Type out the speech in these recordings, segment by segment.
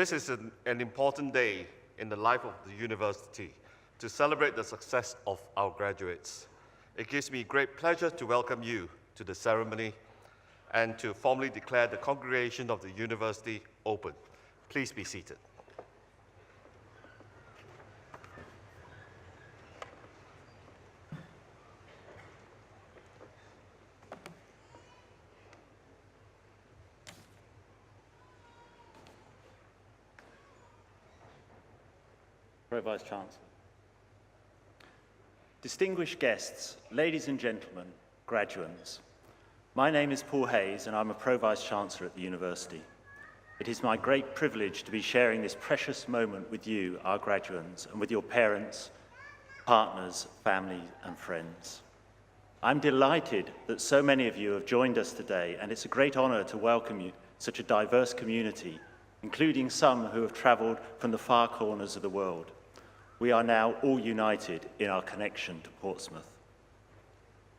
This is an important day in the life of the university to celebrate the success of our graduates. It gives me great pleasure to welcome you to the ceremony and to formally declare the congregation of the university open. Please be seated. Vice-chancellor. Distinguished guests, ladies and gentlemen, graduands. My name is Paul Hayes and I'm a Pro-Vice-chancellor at the university. It is my great privilege to be sharing this precious moment with you, our graduands, and with your parents, partners, family and friends. I'm delighted that so many of you have joined us today, and it's a great honour to welcome you, such a diverse community, including some who have travelled from the far corners of the world. We are now all united in our connection to Portsmouth.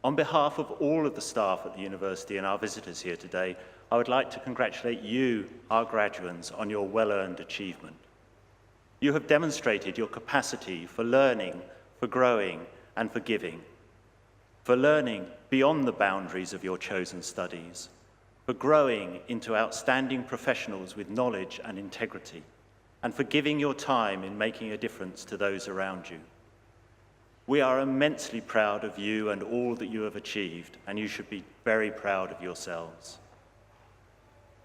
On behalf of all of the staff at the university and our visitors here today, I would like to congratulate you, our graduands, on your well-earned achievement. You have demonstrated your capacity for learning, for growing, and for giving. For learning beyond the boundaries of your chosen studies. For growing into outstanding professionals with knowledge and integrity. And for giving your time in making a difference to those around you. We are immensely proud of you and all that you have achieved, and you should be very proud of yourselves.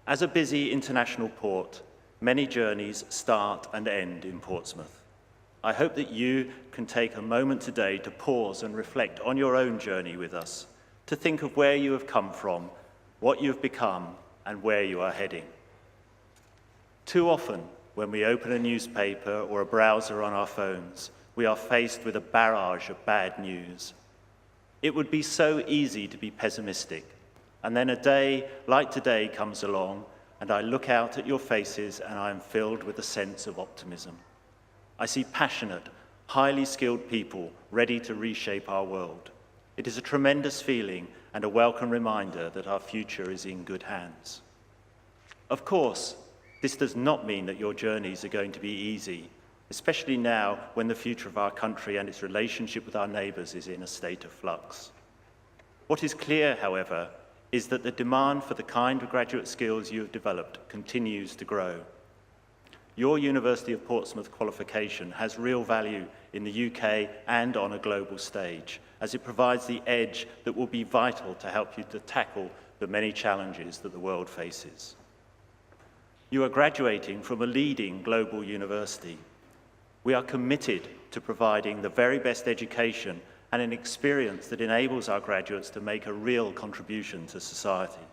As a busy international port, many journeys start and end in Portsmouth. I hope that you can take a moment today to pause and reflect on your own journey with us, to think of where you have come from, what you have become, and where you are heading. Too often, when we open a newspaper or a browser on our phones, we are faced with a barrage of bad news. It would be so easy to be pessimistic, and then a day like today comes along, and I look out at your faces and I am filled with a sense of optimism. I see passionate, highly skilled people ready to reshape our world. It is a tremendous feeling and a welcome reminder that our future is in good hands. Of course, this does not mean that your journeys are going to be easy, especially now when the future of our country and its relationship with our neighbours is in a state of flux. What is clear, however, is that the demand for the kind of graduate skills you have developed continues to grow. Your University of Portsmouth qualification has real value in the UK and on a global stage, as it provides the edge that will be vital to help you to tackle the many challenges that the world faces. You are graduating from a leading global university. We are committed to providing the very best education and an experience that enables our graduates to make a real contribution to society.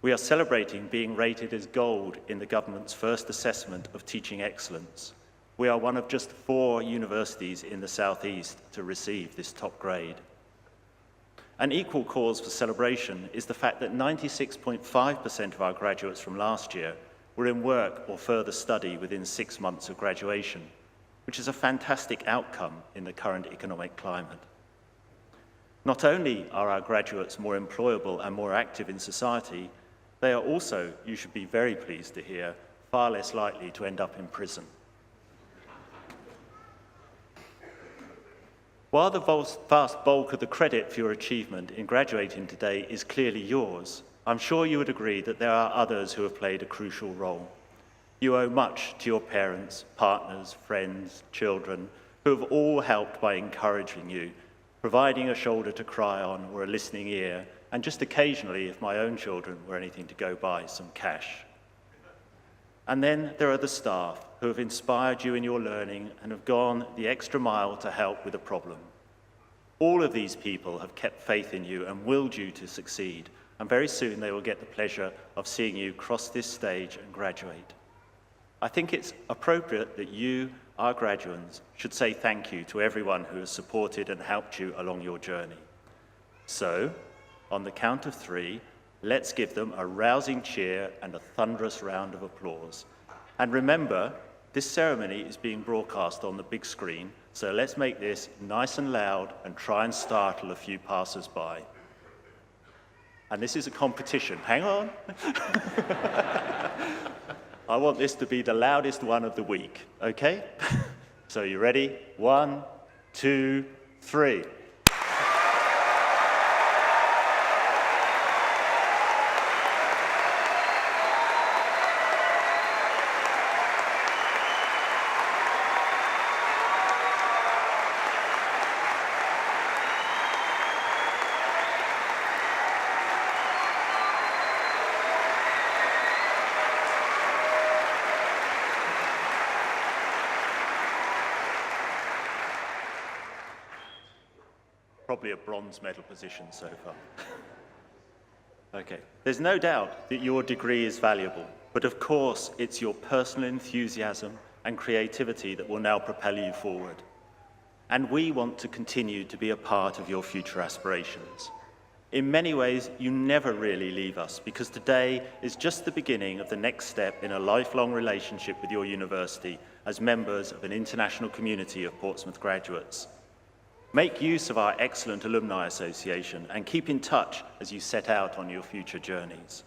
We are celebrating being rated as gold in the government's first assessment of teaching excellence. We are one of just 4 universities in the southeast to receive this top grade. An equal cause for celebration is the fact that 96.5% of our graduates from last year were in work or further study within 6 months of graduation, which is a fantastic outcome in the current economic climate. Not only are our graduates more employable and more active in society, they are also, you should be very pleased to hear, far less likely to end up in prison. While the vast bulk of the credit for your achievement in graduating today is clearly yours, I'm sure you would agree that there are others who have played a crucial role. You owe much to your parents, partners, friends, children, who have all helped by encouraging you, providing a shoulder to cry on or a listening ear, and just occasionally, if my own children were anything to go by, some cash. And then there are the staff who have inspired you in your learning and have gone the extra mile to help with a problem. All of these people have kept faith in you and willed you to succeed, and very soon they will get the pleasure of seeing you cross this stage and graduate. I think it's appropriate that you, our graduands, should say thank you to everyone who has supported and helped you along your journey. So, on the count of 3, let's give them a rousing cheer and a thunderous round of applause. And remember, this ceremony is being broadcast on the big screen, so let's make this nice and loud and try and startle a few passers-by. And this is a competition. Hang on. I want this to be the loudest one of the week, okay? So you ready? 1, 2, 3. Probably a bronze medal position so far. Okay, there's no doubt that your degree is valuable, but of course it's your personal enthusiasm and creativity that will now propel you forward. And we want to continue to be a part of your future aspirations. In many ways, you never really leave us, because today is just the beginning of the next step in a lifelong relationship with your university as members of an international community of Portsmouth graduates. Make use of our excellent alumni association and keep in touch as you set out on your future journeys.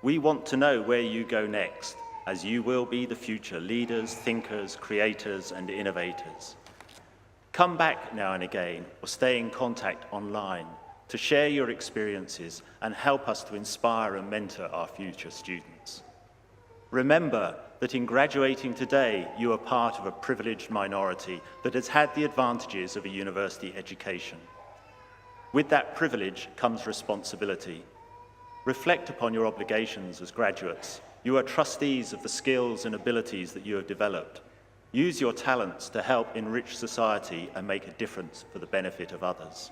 We want to know where you go next, as you will be the future leaders, thinkers, creators, and innovators. Come back now and again, or stay in contact online to share your experiences and help us to inspire and mentor our future students. Remember that in graduating today, you are part of a privileged minority that has had the advantages of a university education. With that privilege comes responsibility. Reflect upon your obligations as graduates. You are trustees of the skills and abilities that you have developed. Use your talents to help enrich society and make a difference for the benefit of others.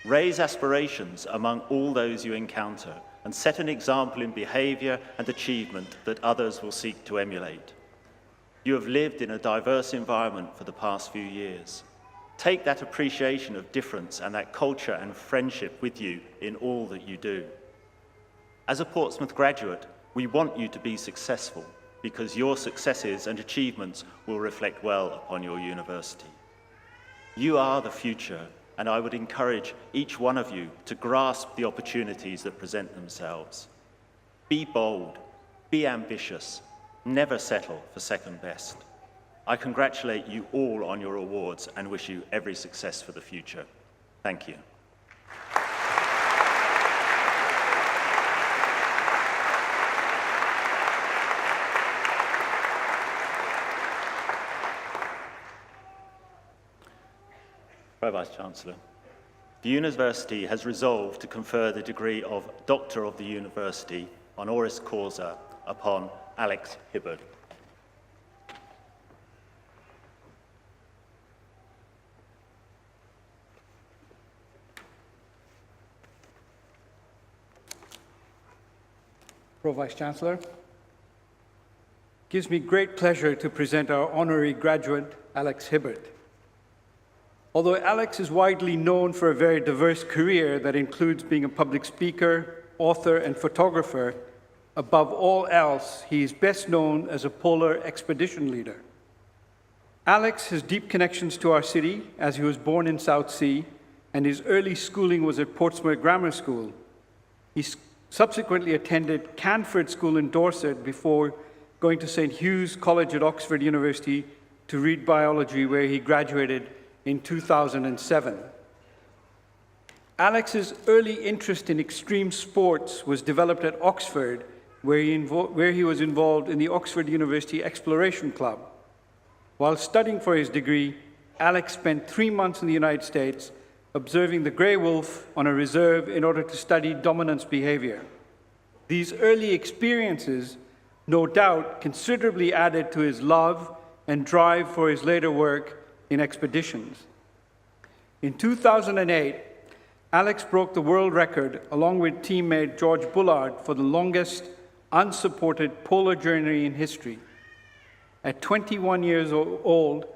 Raise aspirations among all those you encounter and set an example in behaviour and achievement that others will seek to emulate. You have lived in a diverse environment for the past few years. Take that appreciation of difference and that culture and friendship with you in all that you do. As a Portsmouth graduate, we want you to be successful because your successes and achievements will reflect well upon your university. You are the future, and I would encourage each one of you to grasp the opportunities that present themselves. Be bold, be ambitious, never settle for second best. I congratulate you all on your awards and wish you every success for the future. Thank you. Vice-chancellor, the university has resolved to confer the degree of Doctor of the University honoris causa upon Alex Hibbard. Vice-chancellor, it gives me great pleasure to present our honorary graduate, Alex Hibbard. Although Alex is widely known for a very diverse career that includes being a public speaker, author, and photographer, above all else, he is best known as a polar expedition leader. Alex has deep connections to our city, as he was born in South Sea, and his early schooling was at Portsmouth Grammar School. He subsequently attended Canford School in Dorset before going to St. Hugh's College at Oxford University to read biology, where he graduated in 2007. Alex's early interest in extreme sports was developed at Oxford, where he was involved in the Oxford University Exploration Club. While studying for his degree, Alex spent 3 months in the United States observing the grey wolf on a reserve in order to study dominance behavior. These early experiences, no doubt, considerably added to his love and drive for his later work in expeditions. In 2008, Alex broke the world record along with teammate George Bullard for the longest unsupported polar journey in history. At 21 years old,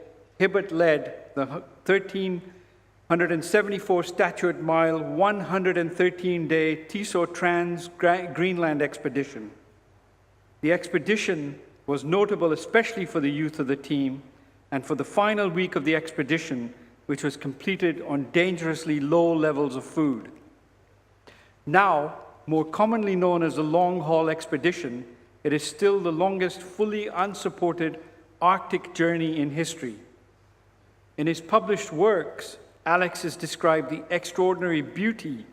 Hibbert led the 1,374 statute mile, 113-day Tiso Trans-Greenland expedition. The expedition was notable especially for the youth of the team and for the final week of the expedition, which was completed on dangerously low levels of food. Now, more commonly known as the long-haul expedition, it is still the longest fully unsupported Arctic journey in history. In his published works, Alex has described the extraordinary beauty,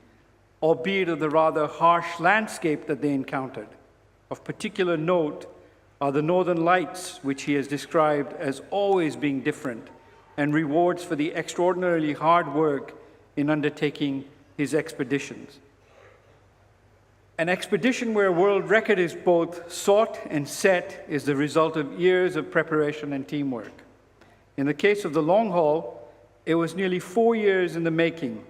albeit of the rather harsh landscape that they encountered. Of particular note are the Northern Lights, which he has described as always being different, and rewards for the extraordinarily hard work in undertaking his expeditions. An expedition where a world record is both sought and set is the result of years of preparation and teamwork. In the case of the long haul, it was nearly 4 years in the making.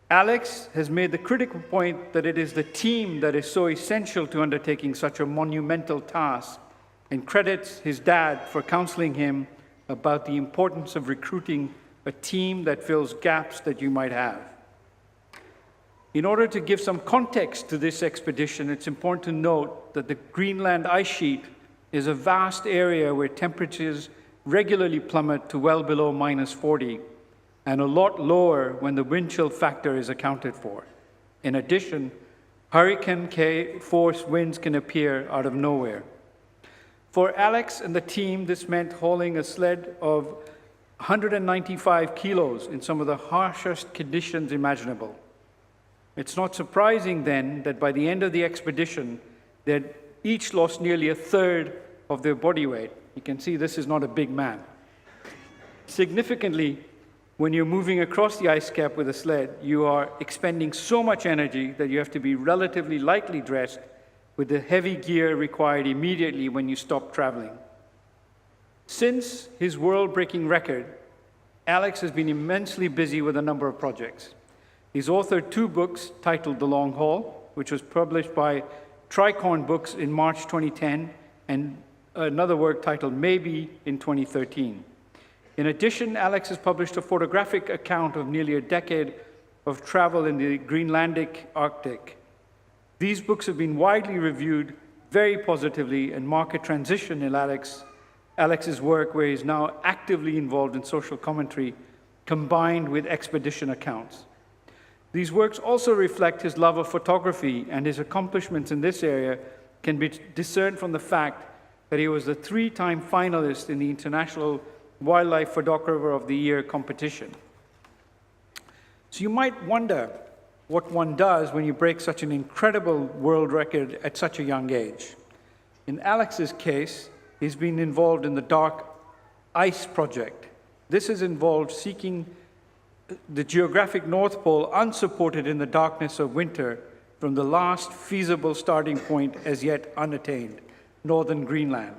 Alex has made the critical point that it is the team that is so essential to undertaking such a monumental task, and credits his dad for counseling him about the importance of recruiting a team that fills gaps that you might have. In order to give some context to this expedition, it's important to note that the Greenland ice sheet is a vast area where temperatures regularly plummet to well below -40, and a lot lower when the wind chill factor is accounted for. In addition, hurricane force winds can appear out of nowhere. For Alex and the team, this meant hauling a sled of 195 kilos in some of the harshest conditions imaginable. It's not surprising then that by the end of the expedition, they'd each lost nearly a third of their body weight. You can see this is not a big man. Significantly, when you're moving across the ice cap with a sled, you are expending so much energy that you have to be relatively lightly dressed with the heavy gear required immediately when you stop traveling. Since his world-breaking record, Alex has been immensely busy with a number of projects. He's authored 2 books titled The Long Haul, which was published by Tricorn Books in March 2010, and another work titled Maybe in 2013. In addition, Alex has published a photographic account of nearly a decade of travel in the Greenlandic Arctic. These books have been widely reviewed very positively and mark a transition in Alex's work, where he's now actively involved in social commentary combined with expedition accounts. These works also reflect his love of photography, and his accomplishments in this area can be discerned from the fact that he was a 3-time finalist in the International Wildlife Photographer of the Year competition. So you might wonder what one does when you break such an incredible world record at such a young age. In Alex's case, he's been involved in the Dark Ice Project. This has involved seeking the geographic North Pole unsupported in the darkness of winter from the last feasible starting point as yet unattained, northern Greenland.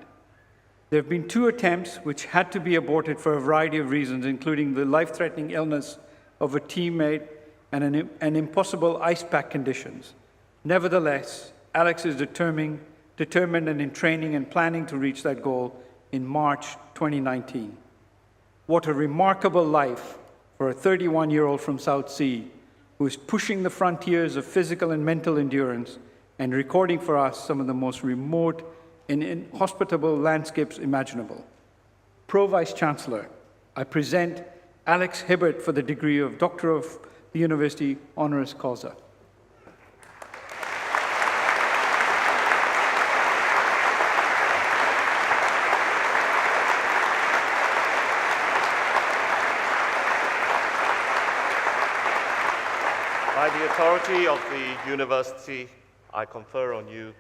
There have been 2 attempts which had to be aborted for a variety of reasons, including the life-threatening illness of a teammate and impossible ice pack conditions. Nevertheless, Alex is determined and in training and planning to reach that goal in March 2019. What a remarkable life for a 31-year-old from South Sea who is pushing the frontiers of physical and mental endurance and recording for us some of the most remote and inhospitable landscapes imaginable. Pro Vice-chancellor, I present Alex Hibbert for the degree of Doctor of the University honoris causa. By the authority of the university, I confer on you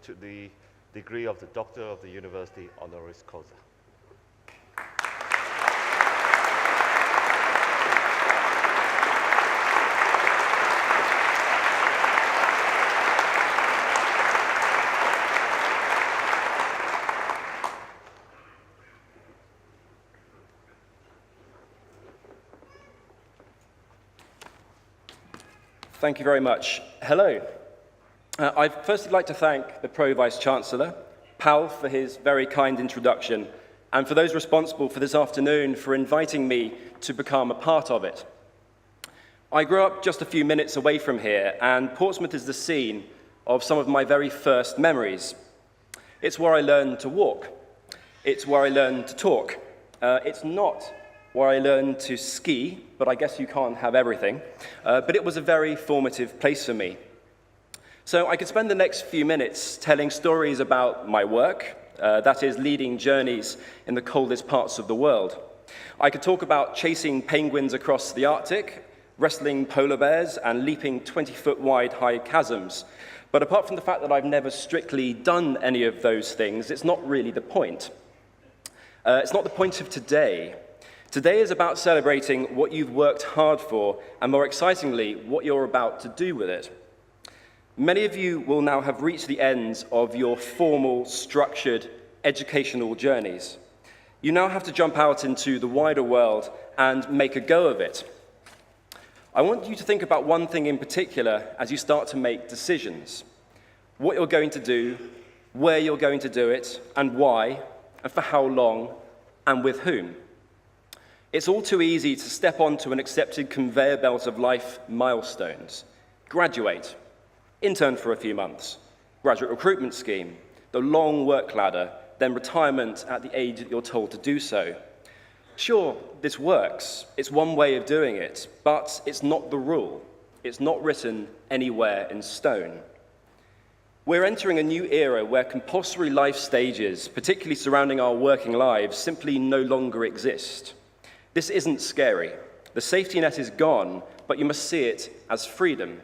to the degree of the Doctor of the University honoris causa. Thank you very much. Hello. I'd firstly like to thank the Pro Vice-chancellor, Pal, for his very kind introduction, and for those responsible for this afternoon for inviting me to become a part of it. I grew up just a few minutes away from here, and Portsmouth is the scene of some of my very first memories. It's where I learned to walk. It's where I learned to talk. It's not where I learned to ski, but I guess you can't have everything. But it was a very formative place for me. So I could spend the next few minutes telling stories about my work, that is, leading journeys in the coldest parts of the world. I could talk about chasing penguins across the Arctic, wrestling polar bears, and leaping 20-foot wide high chasms. But apart from the fact that I've never strictly done any of those things, it's not really the point. It's not the point of today. Today is about celebrating what you've worked hard for, and more excitingly, what you're about to do with it. Many of you will now have reached the ends of your formal, structured, educational journeys. You now have to jump out into the wider world and make a go of it. I want you to think about one thing in particular as you start to make decisions. What you're going to do, where you're going to do it, and why, and for how long, and with whom. It's all too easy to step onto an accepted conveyor belt of life milestones. Graduate, intern for a few months, graduate recruitment scheme, the long work ladder, then retirement at the age that you're told to do so. Sure, this works. It's one way of doing it, but it's not the rule. It's not written anywhere in stone. We're entering a new era where compulsory life stages, particularly surrounding our working lives, simply no longer exist. This isn't scary. The safety net is gone, but you must see it as freedom.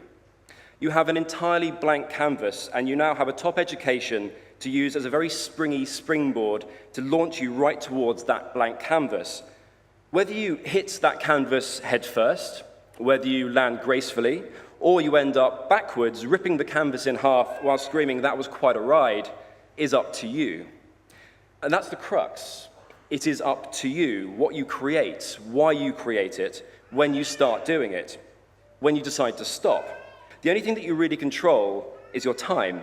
You have an entirely blank canvas, and you now have a top education to use as a very springy springboard to launch you right towards that blank canvas. Whether you hit that canvas head first, whether you land gracefully, or you end up backwards, ripping the canvas in half while screaming, "That was quite a ride," is up to you. And that's the crux. It is up to you what you create, why you create it, when you start doing it, when you decide to stop. The only thing that you really control is your time.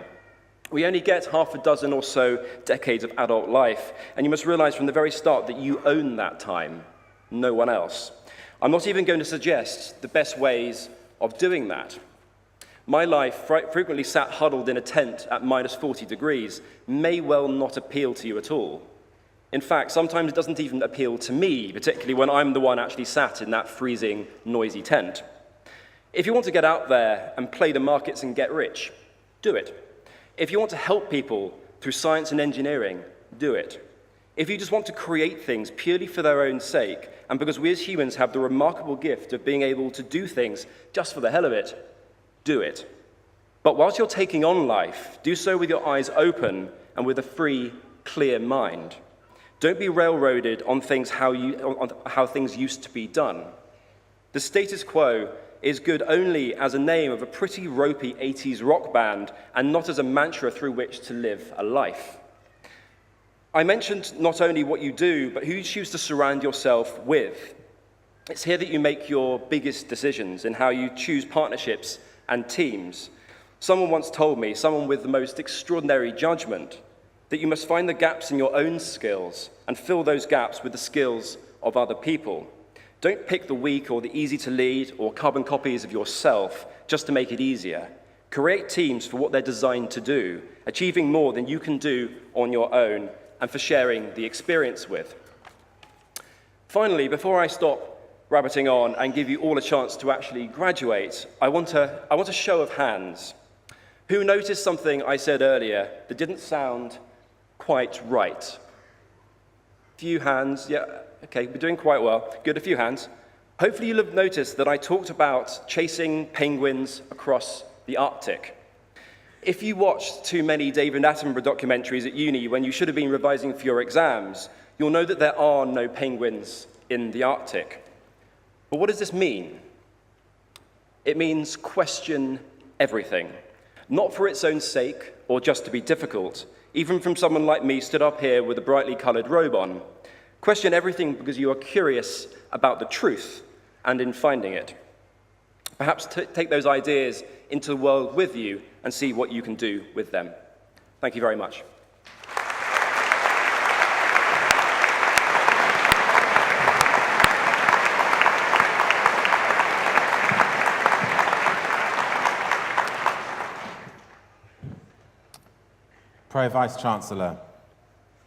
We only get half a dozen or so decades of adult life, and you must realize from the very start that you own that time, no one else. I'm not even going to suggest the best ways of doing that. My life, frequently sat huddled in a tent at minus 40 degrees, may well not appeal to you at all. In fact, sometimes it doesn't even appeal to me, particularly when I'm the one actually sat in that freezing, noisy tent. If you want to get out there and play the markets and get rich, do it. If you want to help people through science and engineering, do it. If you just want to create things purely for their own sake, and because we as humans have the remarkable gift of being able to do things just for the hell of it, do it. But whilst you're taking on life, do so with your eyes open and with a free, clear mind. Don't be railroaded on how things used to be done. The status quo is good only as a name of a pretty ropey 80s rock band and not as a mantra through which to live a life. I mentioned not only what you do, but who you choose to surround yourself with. It's here that you make your biggest decisions in how you choose partnerships and teams. Someone once told me, someone with the most extraordinary judgment, that you must find the gaps in your own skills and fill those gaps with the skills of other people. Don't pick the weak or the easy to lead or carbon copies of yourself just to make it easier. Create teams for what they're designed to do, achieving more than you can do on your own and for sharing the experience with. Finally, before I stop rabbiting on and give you all a chance to actually graduate, I want a show of hands. Who noticed something I said earlier that didn't sound quite right? Few hands, yeah, okay, we're doing quite well. Good, a few hands. Hopefully you'll have noticed that I talked about chasing penguins across the Arctic. If you watched too many David Attenborough documentaries at uni when you should have been revising for your exams, you'll know that there are no penguins in the Arctic. But what does this mean? It means question everything. Not for its own sake or just to be difficult, even from someone like me stood up here with a brightly colored robe on. Question everything because you are curious about the truth and in finding it. Perhaps take those ideas into the world with you and see what you can do with them. Thank you very much. Pro-Vice-chancellor,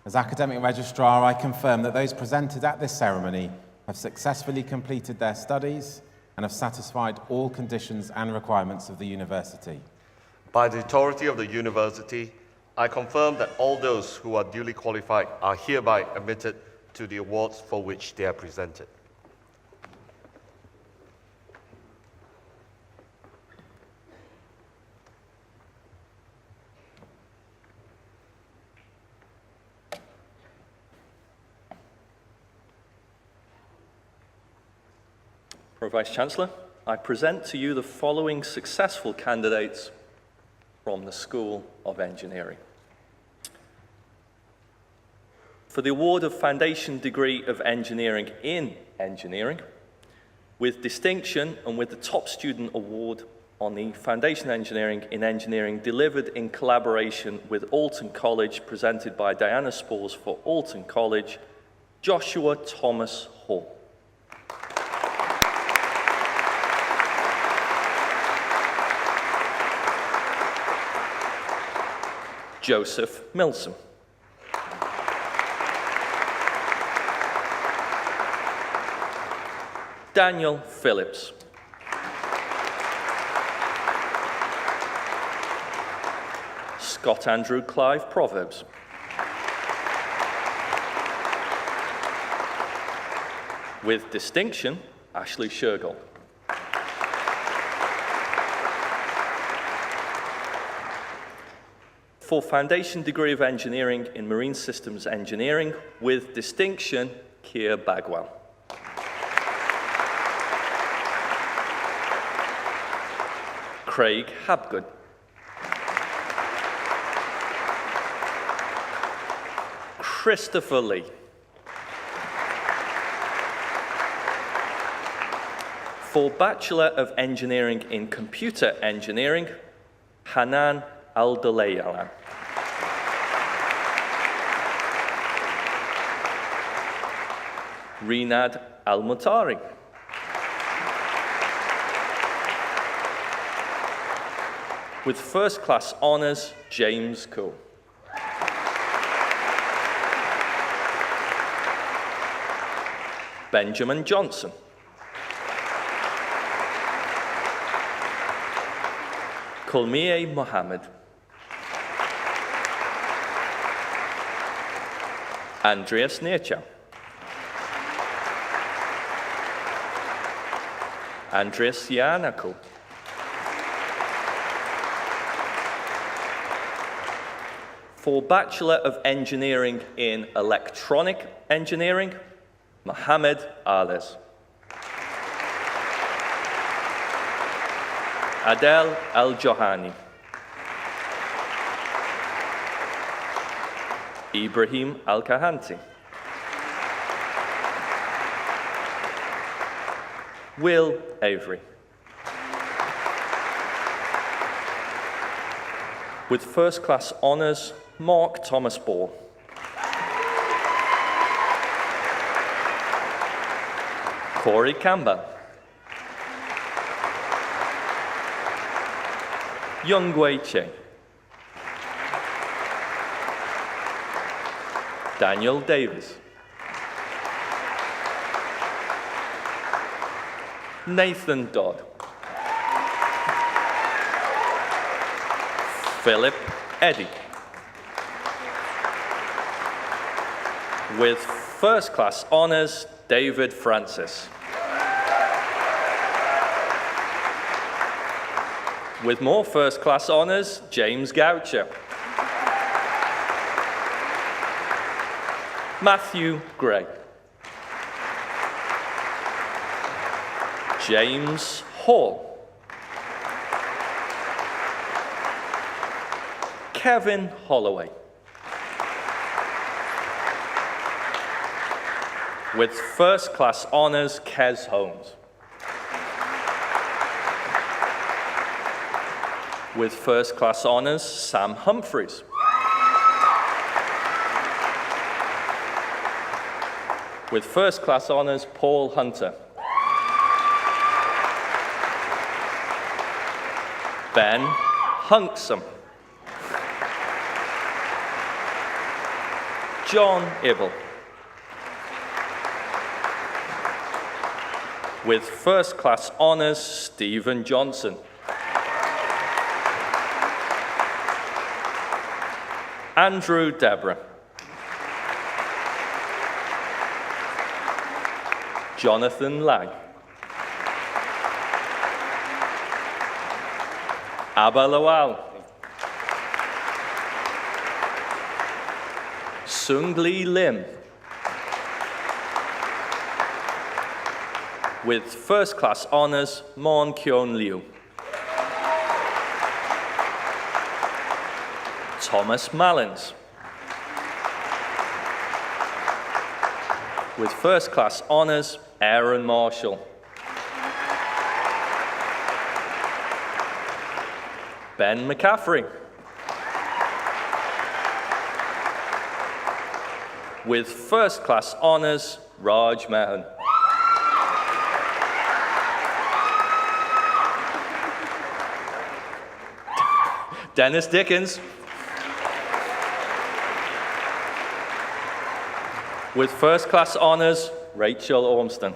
as Academic Registrar, I confirm that those presented at this ceremony have successfully completed their studies and have satisfied all conditions and requirements of the university. By the authority of the university, I confirm that all those who are duly qualified are hereby admitted to the awards for which they are presented. Vice-chancellor, I present to you the following successful candidates from the School of Engineering. For the award of Foundation Degree of Engineering in Engineering, with distinction and with the Top Student Award on the Foundation Engineering in Engineering delivered in collaboration with Alton College, presented by Diana Spores for Alton College, Joshua Thomas Hall. Joseph Milsom. Daniel Phillips. Scott Andrew Clive Proverbs. With distinction, Ashley Shergold. For Foundation Degree of Engineering in Marine Systems Engineering, with distinction, Keir Bagwell. Craig Habgood. Christopher Lee. For Bachelor of Engineering in Computer Engineering, Hanan Al-Dalayalan. Rinad Al-Mutari. With first class honours, James Cole. Benjamin Johnson. Kulmiye Mohammed. Andreas Nircha. Andreas Yanako. For Bachelor of Engineering in Electronic Engineering, Mohammed Ales. Adel Al-Johani. Ibrahim Al-Kahanti. Will Avery. With first class honours, Mark Thomas Ball. Corey Campbell. Young Wei Che. Daniel Davis. Nathan Dodd. Philip Eddy. With first class honours, David Francis. With more first class honours, James Goucher. Matthew Gray. James Hall. Kevin Holloway. With first class honours, Kez Holmes. With first class honours, Sam Humphreys. With first class honours, Paul Hunter. Ben Hunksome. John Ibble. With first class honours, Stephen Johnson. Andrew Deborah. Jonathan Lang. Abba Lawal. Sungli Lim. With first class honours, Mon Kyon Liu. Thomas Mallins. With first class honours, Aaron Marshall. Ben McCaffrey. With first class honours, Raj Mehan. Dennis Dickens. With first class honours, Rachel Ormston.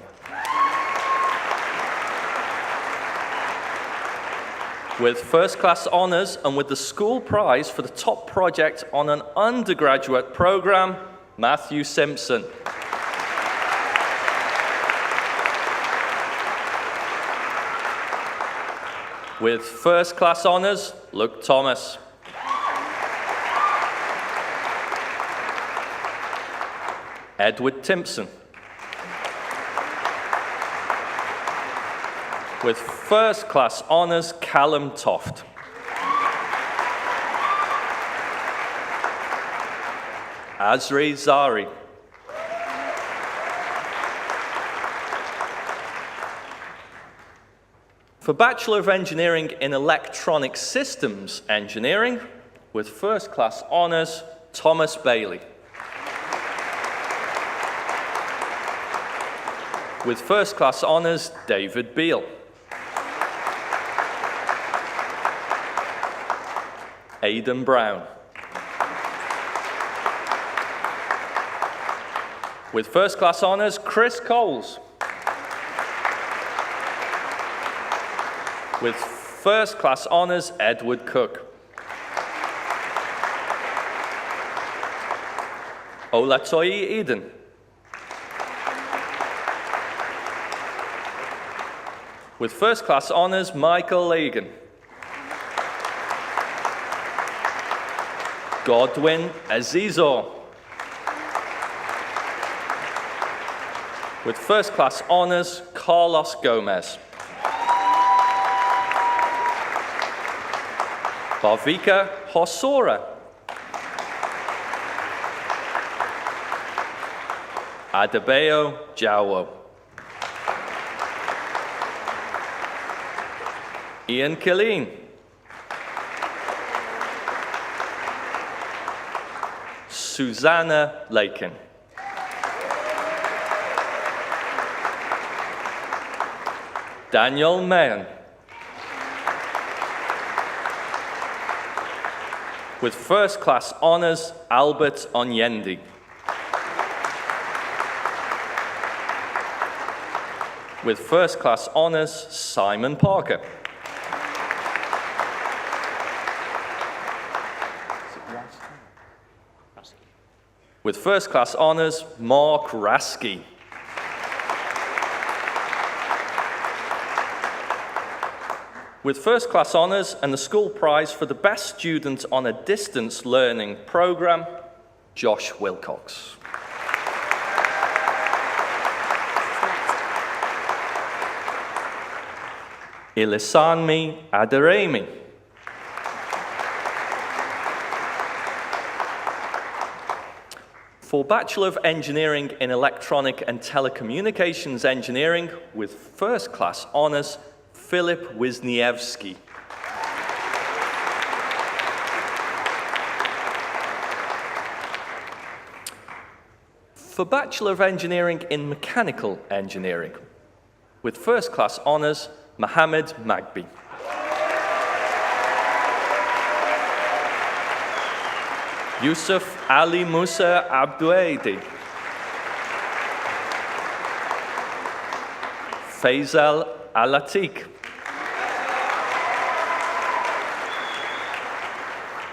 With first class honours and with the school prize for the top project on an undergraduate programme, Matthew Simpson. With first class honours, Luke Thomas. Edward Timpson. With first class honours, Callum Toft. Azri Zari. For Bachelor of Engineering in Electronic Systems Engineering, with first class honours, Thomas Bailey. With first class honours, David Beale. Aidan Brown. With first class honours, Chris Coles. With first class honours, Edward Cook. Olatoyi Eden. With first class honours, Michael Lagan. Godwin Azizo. With first class honours, Carlos Gomez. Bhavika Hosora. Adebayo Jawo. Ian Killeen. Susanna Lakin. Daniel Mahan. With first class honours, Albert Onyendi. With first class honours, Simon Parker. With first class honours, Mark Rasky. With first class honours and the school prize for the best student on a distance learning programme, Josh Wilcox. Ilisanmi Aderemi. For Bachelor of Engineering in Electronic and Telecommunications Engineering with first class honours, Philip Wisniewski. For Bachelor of Engineering in Mechanical Engineering with first class honours, Mohammed Magbi. Yusuf Ali Musa Abduaidi. Faisal Al-Atik.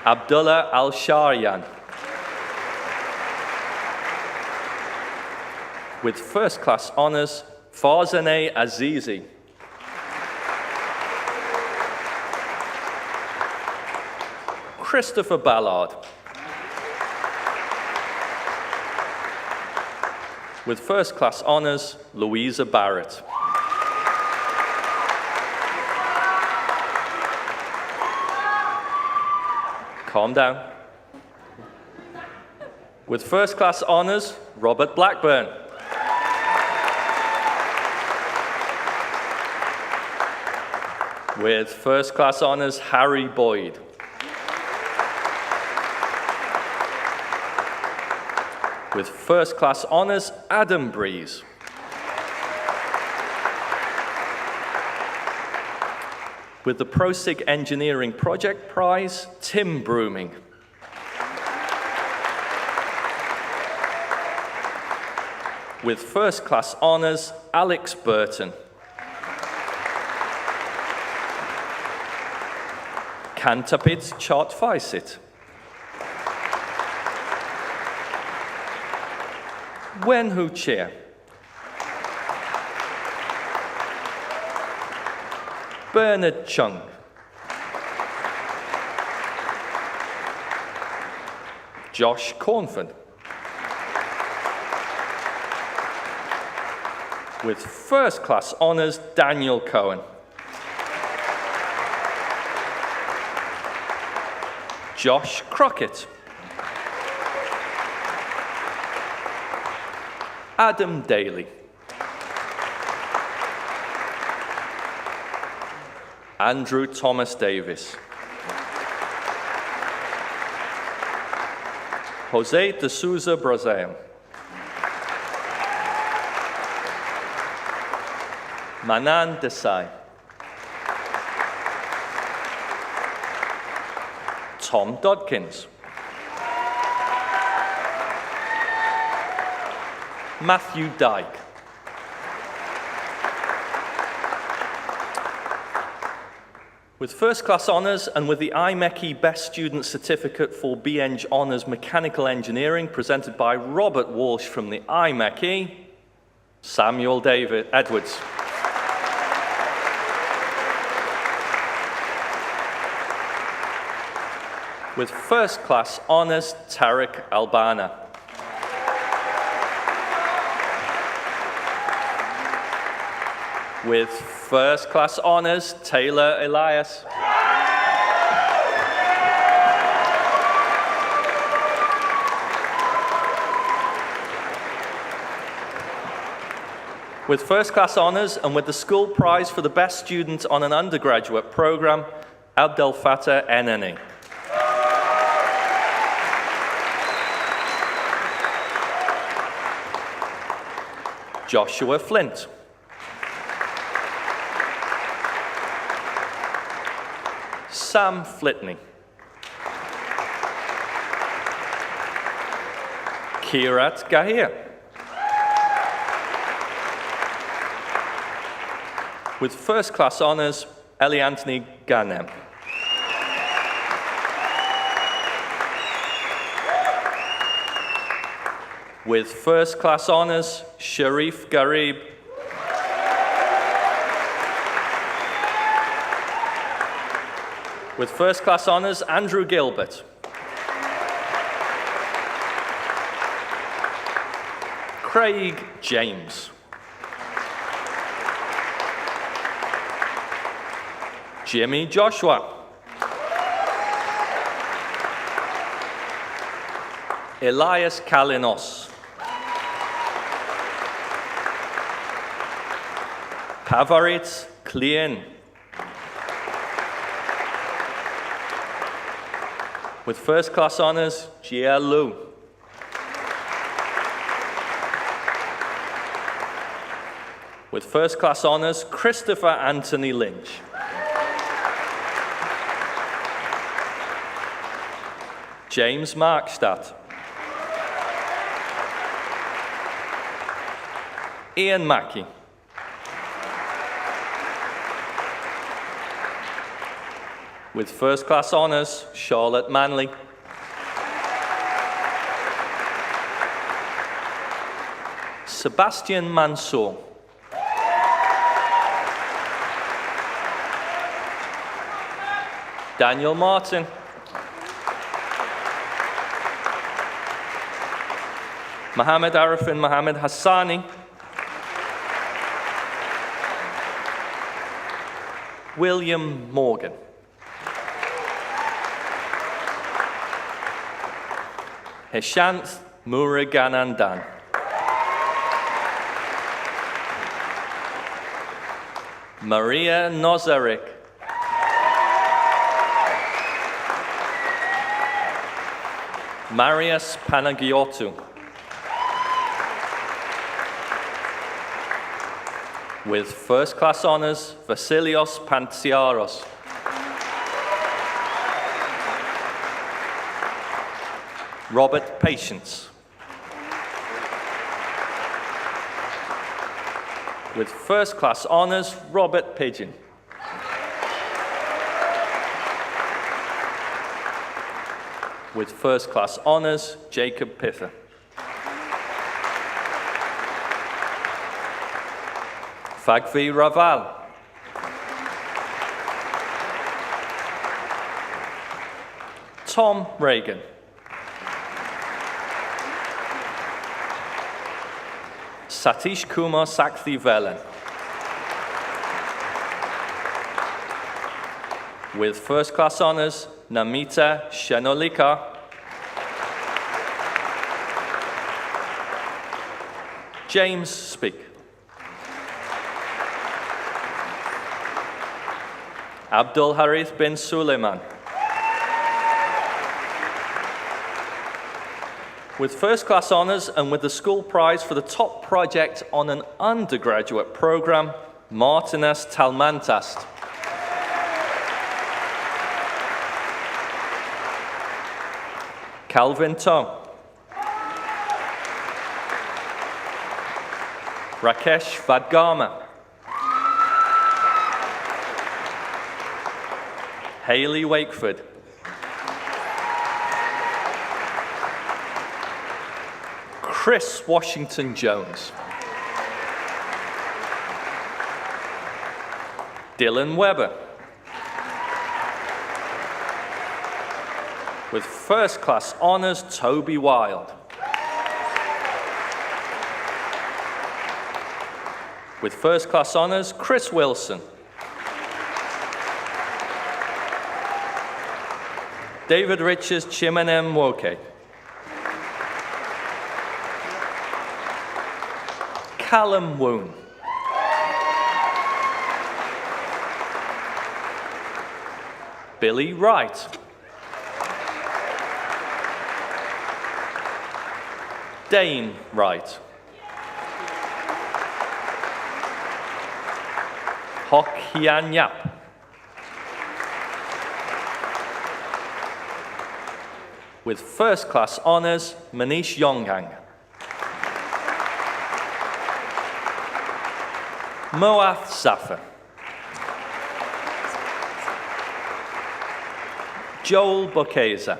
Abdullah Al-Sharian. With first-class honours, Farzaneh Azizi. Christopher Ballard. With first-class honours, Louisa Barrett. Calm down. With first-class honours, Robert Blackburn. With first-class honours, Harry Boyd. With first-class honours, Adam Breeze. With the ProSig Engineering Project Prize, Tim Brooming. With first-class honours, Alex Burton. Kantapit Chartfaisit. Wenhu Chia. Bernard Chung. Josh Cornford. With first-class honours, Daniel Cohen. Josh Crockett. Adam Daly. Andrew Thomas Davis. Jose de Souza Brazil. Manan Desai. Tom Dodkins. Matthew Dyke. With first-class honours and with the IMechE Best Student Certificate for BEng Honours Mechanical Engineering presented by Robert Walsh from the IMechE, Samuel David Edwards. With first-class honours, Tarek Albana. With first-class honours, Taylor Elias. With first-class honours and with the school prize for the best student on an undergraduate programme, Abdel Fattah Enani. Joshua Flint. Sam Flitney. Kirat Gahir. With first-class honours, Eli Anthony Ghanem. With first-class honours, Sharif Garib. With first-class honours, Andrew Gilbert. Craig James. Jimmy Joshua. Elias Kalinos. Pavarit Klien. With first-class honours, Jia Lu. With first-class honours, Christopher Anthony Lynch. James Markstadt. Ian Mackey. With first-class honours, Charlotte Manley. Sebastian Mansour. Daniel Martin. Mohammed Arifin Mohammed Hassani. William Morgan. Heshanth Muruganandan. Maria Nozarik. Marius Panagiotou. With first class honours, Vasilios Pantsiaros. Robert Patience. With first class honours, Robert Pigeon. With first class honours, Jacob Pither. Fagvi Raval. Tom Reagan. Satish Kumar Sakthi Velen. With first class honours, Namita Shenolika. James Speak. Abdul Harith bin Suleiman. With first class honours and with the school prize for the top project on an undergraduate programme, Martinus Talmantast. Calvin Tong. Rakesh Vadgama. Hayley Wakeford. Chris Washington Jones. Dylan Webber. With first class honours, Toby Wild. With first class honours, Chris Wilson. David Richards Chimenem Woke. Callum Woon. Billy Wright. Dane Wright. Hock Hian Yap. With first class honours, Manish Yonghang. Moath Safar. Joel Bokeza.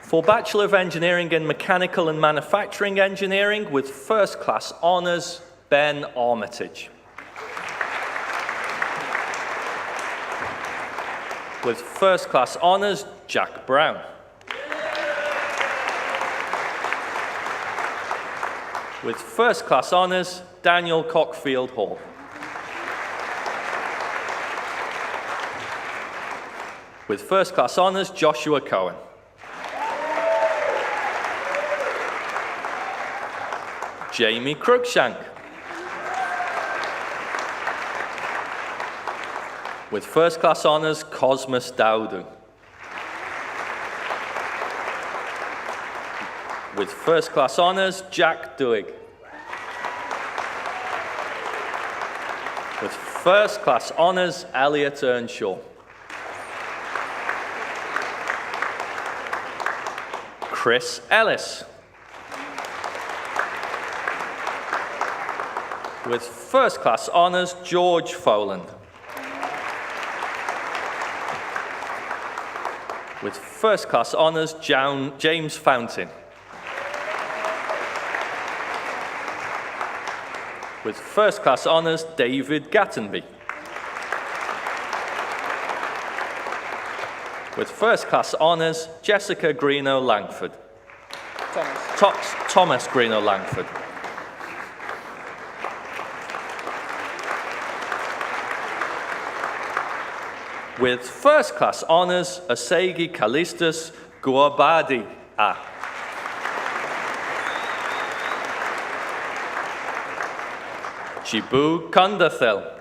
For Bachelor of Engineering in Mechanical and Manufacturing Engineering with first class honours, Ben Armitage. With first class honours, Jack Brown. With first class honours, Daniel Cockfield Hall. With first class honours, Joshua Cohen. Jamie Cruikshank. With first class honours, Cosmas Dowdu. With first class honours, Jack Duig. With first class honours, Elliot Earnshaw. Chris Ellis. With first class honours, George Foland. With first class honours, James Fountain. With first class honours, David Gattenby. With first class honours, Jessica Greeno Langford. Thomas Greeno Langford. With first class honours, Asegi Kalistus Guabadi A. Chibu Kondathel.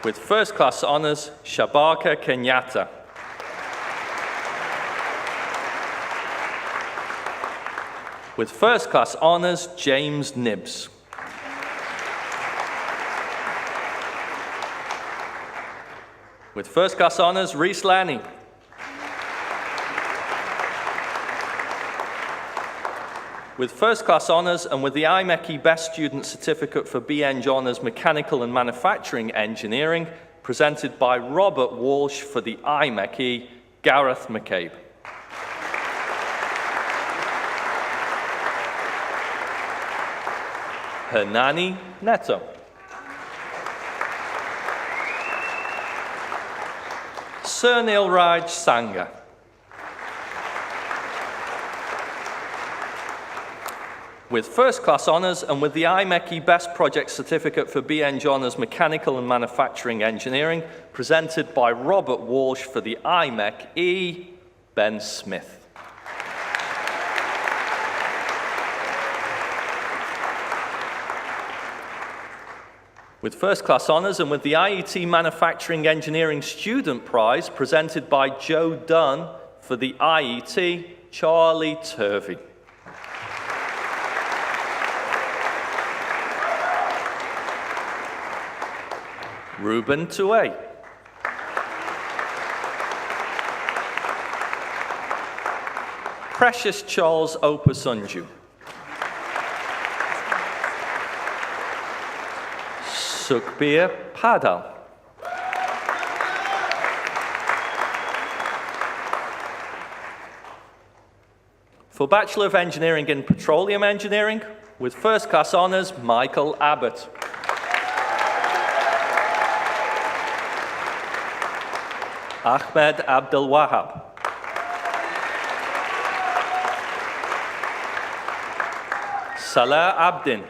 With first class honours, Shabaka Kenyatta. With first class honours, James Nibbs. With first class honours, Rhys Lanny. With first class honours and with the IMechE Best Student Certificate for BEng Honours Mechanical and Manufacturing Engineering, presented by Robert Walsh for the IMechE, Gareth McCabe. Hernani Neto. Surnil Raj Sangha. With first class honours and with the IMechE Best Project Certificate for BEng Honours Mechanical and Manufacturing Engineering, presented by Robert Walsh for the IMechE, Ben Smith. With first class honours and with the IET Manufacturing Engineering Student Prize, presented by Joe Dunn for the IET, Charlie Turvey. Ruben Toué. Precious Charles Opasunju. Sukhbir Padal. For Bachelor of Engineering in Petroleum Engineering, with first class honours, Michael Abbott. Ahmed Abdel Wahab. Salah Abdin.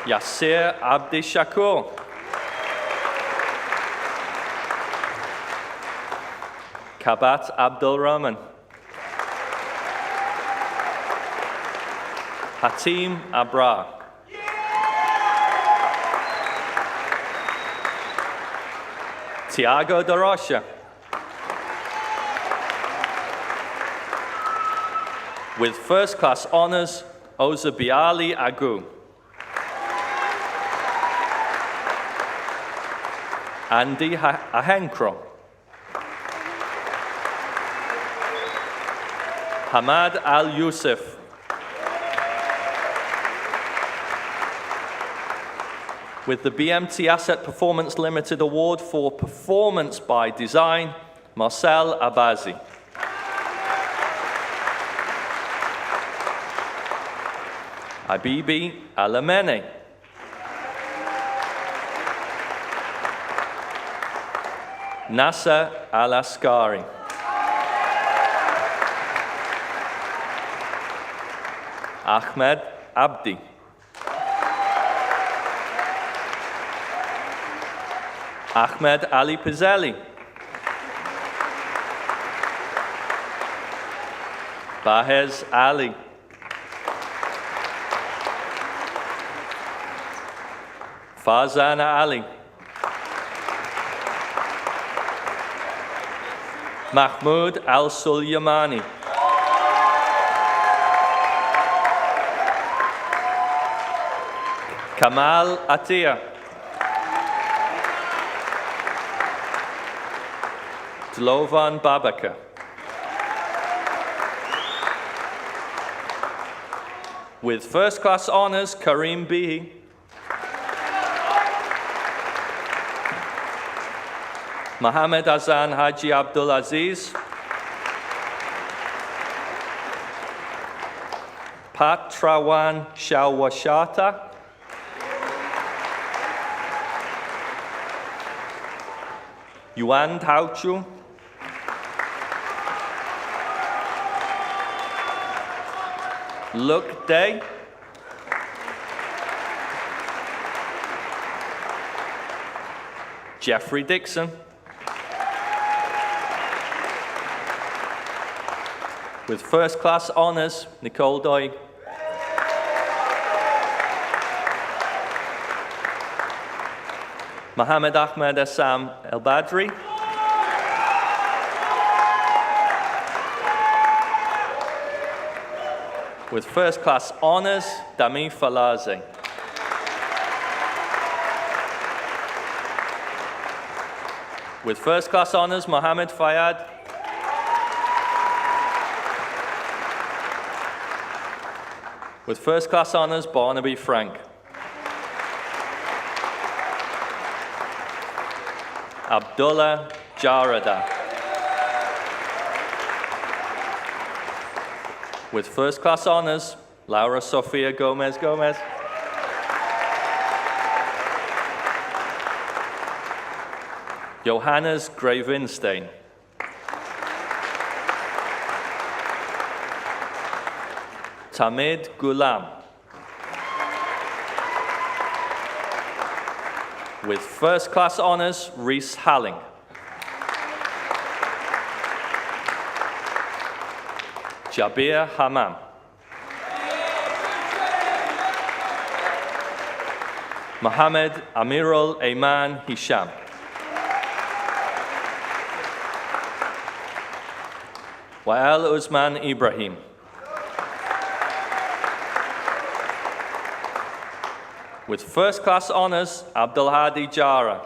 Yasser Abdi Shakur. Kabat Abdul Rahman. Hatim Abra. Tiago da Rocha. With first class honours, Ozabiali Agu. Andy Ahenkro. Hamad Al Yusuf. With the BMT Asset Performance Limited Award for Performance by Design, Marcel Abazi. Habibi Alamene. Nasser Al-Askari. Ahmed Abdi. Ahmed Ali Pizelli. Bahez Ali. Farzana Ali. Mahmoud Al-Sulyamani. Kamal Atiyah. Dlovan Babaka. With first class honours, Karim Bihi. Mohammed Azan Haji Abdul Aziz. Pat Trawan Shawashata. Yuan Tauchu. Luke Day. Jeffrey Dixon. With first class honours, Nicole Doig. Mohammed Ahmed Assam El Badri. With first class honours, Dami Falazi. With first class honours, Mohammed Fayad. With first class honours, Barnaby Frank. Abdullah Jarada. With first class honours, Laura Sofia Gomez Gomez. Johannes Gravenstein. Tamid Gulam. With first class honours, Reese Halling. Jabir Hammam. Mohammed Amirul Ayman Hisham. Wael Usman Ibrahim. With first class honours, Abdul Hadi Jara.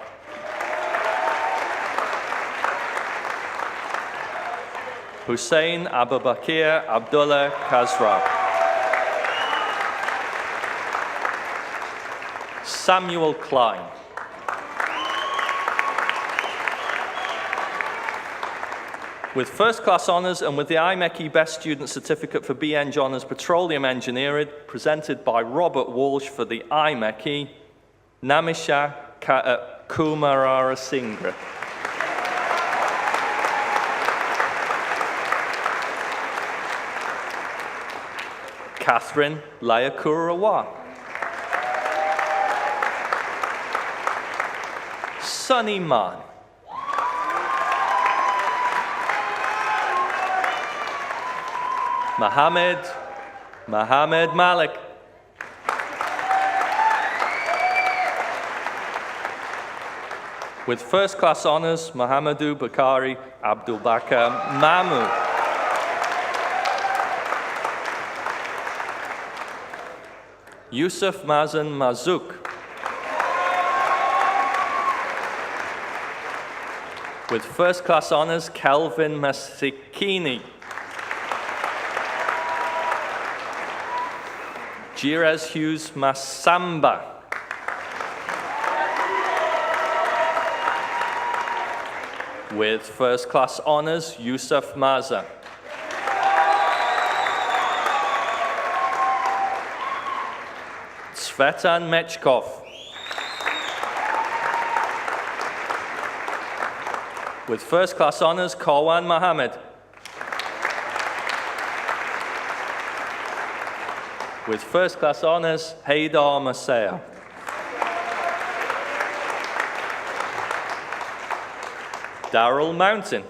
Hussein Abubakir Abdullah Kazra. Samuel Klein. With first class honours and with the IMechE Best Student Certificate for BEng Honours Petroleum Engineering, presented by Robert Walsh for the IMechE, Namisha Kumarara Singra. Catherine Layakurawa. Sunny Man. Mohammed Malik. With first class honours, Mohamedou Bakari Abdul Bakar Mamu. Yusuf Mazen Mazouk. With first class honours, Kelvin Masikini. Jirez Hughes Masamba. With first class honours, Yusuf Maza. Svetan Mechkov. With first class honours, Korwan Mohammed. With first class honours, Haydar Masaya. Darrell Mountain.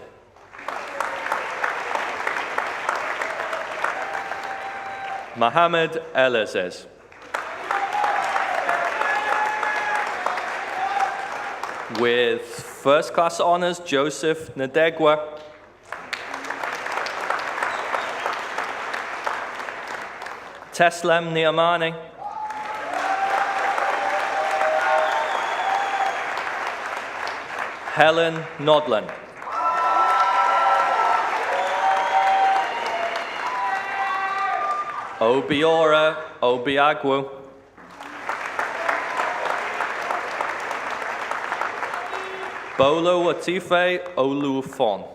Mohammed El-Aziz. With first class honours, Joseph Nadegwa. Teslem Niamani. Helen Nodland. Obiora Obiagwu. Bolo Atife Olufon.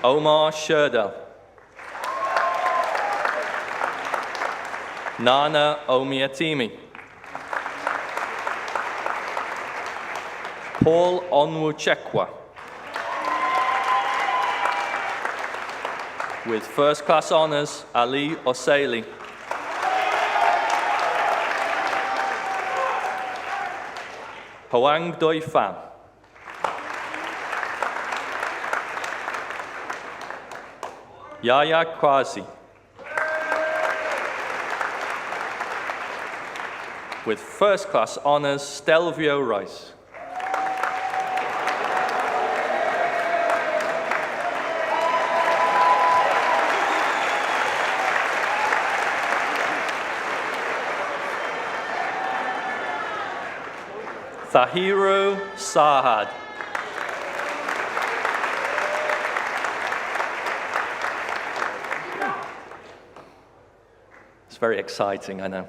Omar Sherdel. Nana Omiatimi. Paul Onwuchekwa. With first class honours, Ali Oseli. Hoang Doi Pham. Yaya Kwasi. With first class honours, Stelvio Rice. Tahiru Sahad. It's very exciting, I know.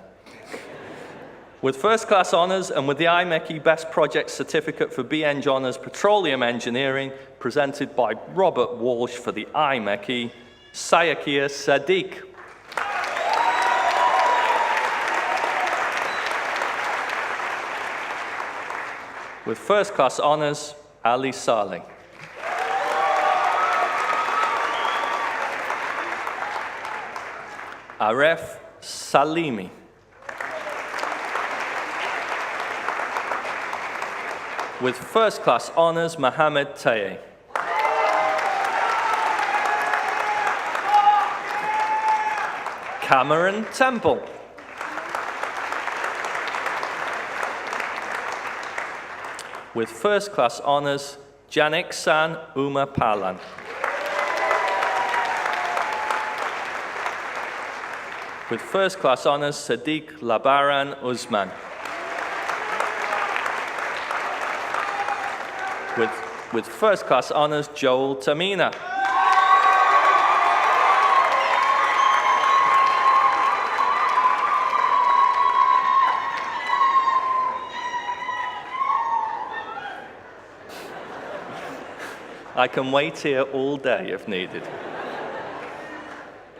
With first class honours and with the IMechE Best Project Certificate for BEng Honours Petroleum Engineering, presented by Robert Walsh for the IMechE, Sayakia Sadiq. With first class honours, Ali Saleh. Aref Salimi. With first class honours, Mohammed Taye. Cameron Temple. With first class honours, Janik San Uma Palan. With first class honours, Sadiq Labaran Uzman. With first class honours, Joel Tamina. I can wait here all day if needed.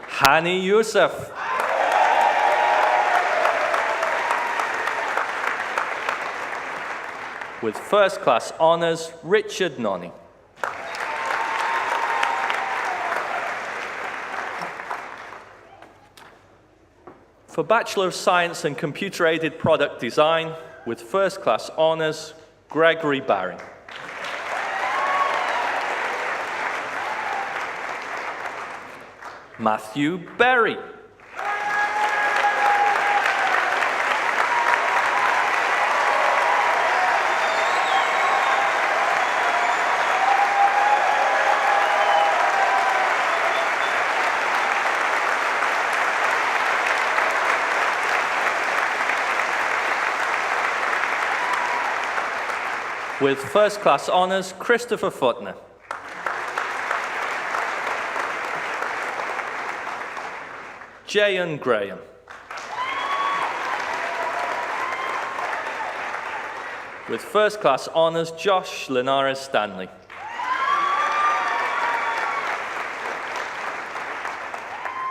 Hani Youssef. With first class honours, Richard Nonny. For Bachelor of Science in Computer-Aided Product Design, with first class honours, Gregory Barry. Matthew Berry. With first class honours, Christopher Footner. Jayan Graham. With first class honours, Josh Linares Stanley.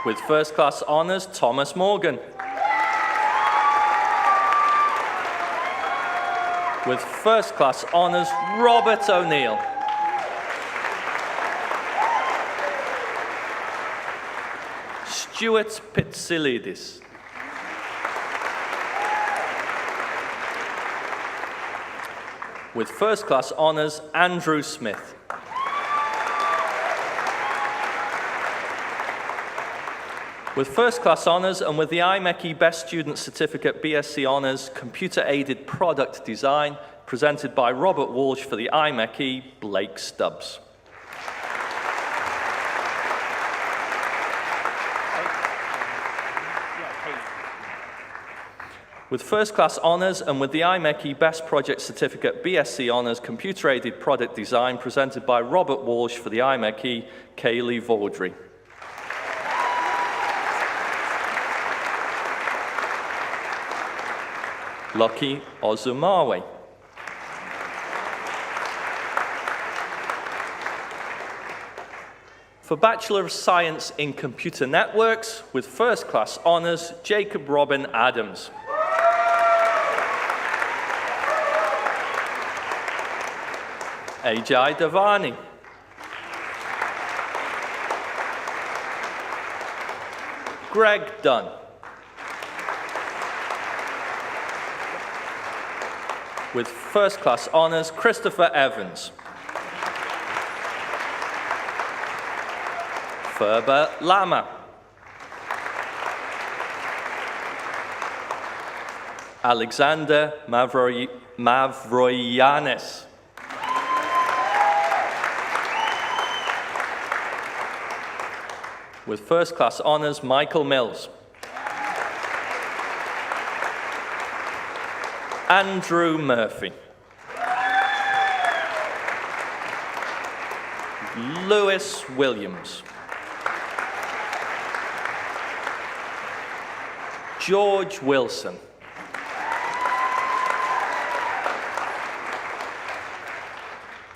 With first class honours, Thomas Morgan. With first class honours, Robert O'Neill. Stuart Pitsilidis. With first class honours, Andrew Smith. With first class honours and with the IMechE Best Student Certificate BSc Honours Computer Aided Product Design, presented by Robert Walsh for the IMechE, Blake Stubbs. With first class honours and with the IMechE Best Project Certificate BSc Honours Computer Aided Product Design, presented by Robert Walsh for the IMechE, Kaylee Vaudry. Lucky Ozumawe. For Bachelor of Science in Computer Networks, with first-class honours, Jacob Robin Adams. Ajay Davani. Greg Dunn. With first-class honours, Christopher Evans. Ferber Lama. Alexander Mavroyanis. With first-class honours, Michael Mills. Andrew Murphy. Lewis Williams. George Wilson.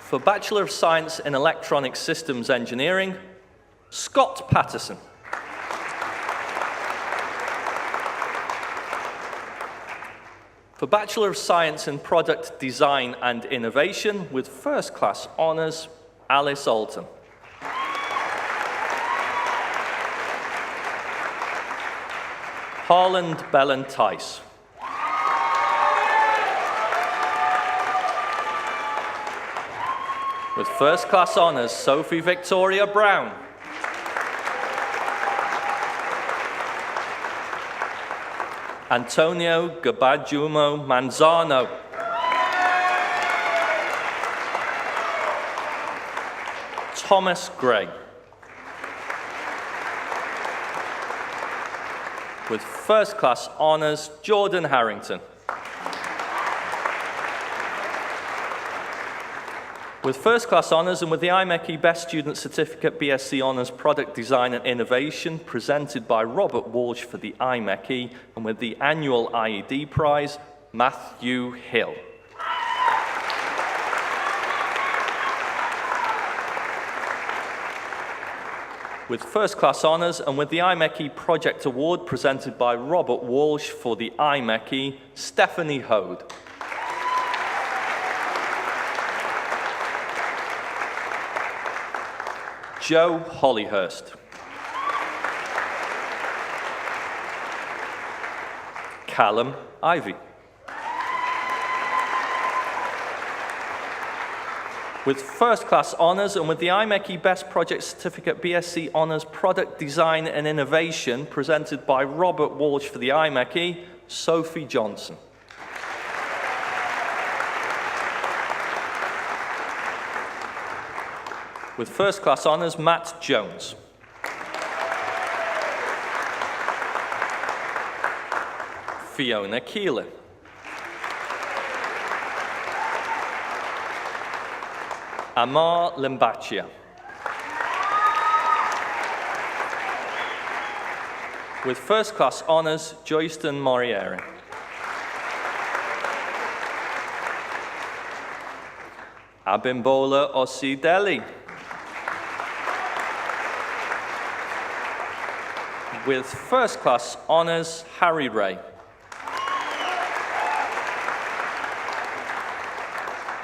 For Bachelor of Science in Electronic Systems Engineering, Scott Patterson. For Bachelor of Science in Product Design and Innovation, with first-class honours, Alice Alton. Harland Bellen Tice. With first-class honours, Sophie Victoria Brown. Antonio Gabajumo Manzano. Thomas Gray. With first-class honours, Jordan Harrington. With first-class honours and with the IMechE Best Student Certificate BSc Honours Product Design and Innovation presented by Robert Walsh for the IMechE, and with the annual IED prize, Matthew Hill. With first-class honours and with the IMechE Project Award presented by Robert Walsh for the IMechE, Stephanie Hode. Joe Hollyhurst. Callum Ivy. With first-class honours and with the IMechE Best Project Certificate BSc Honours Product Design and Innovation presented by Robert Walsh for the IMechE, Sophie Johnson. With first-class honours, Matt Jones. Fiona Keeler. Amar Limbachia. With first-class honours, Joyston Moriere. Abimbola Osideli. With first-class honours, Harry Ray.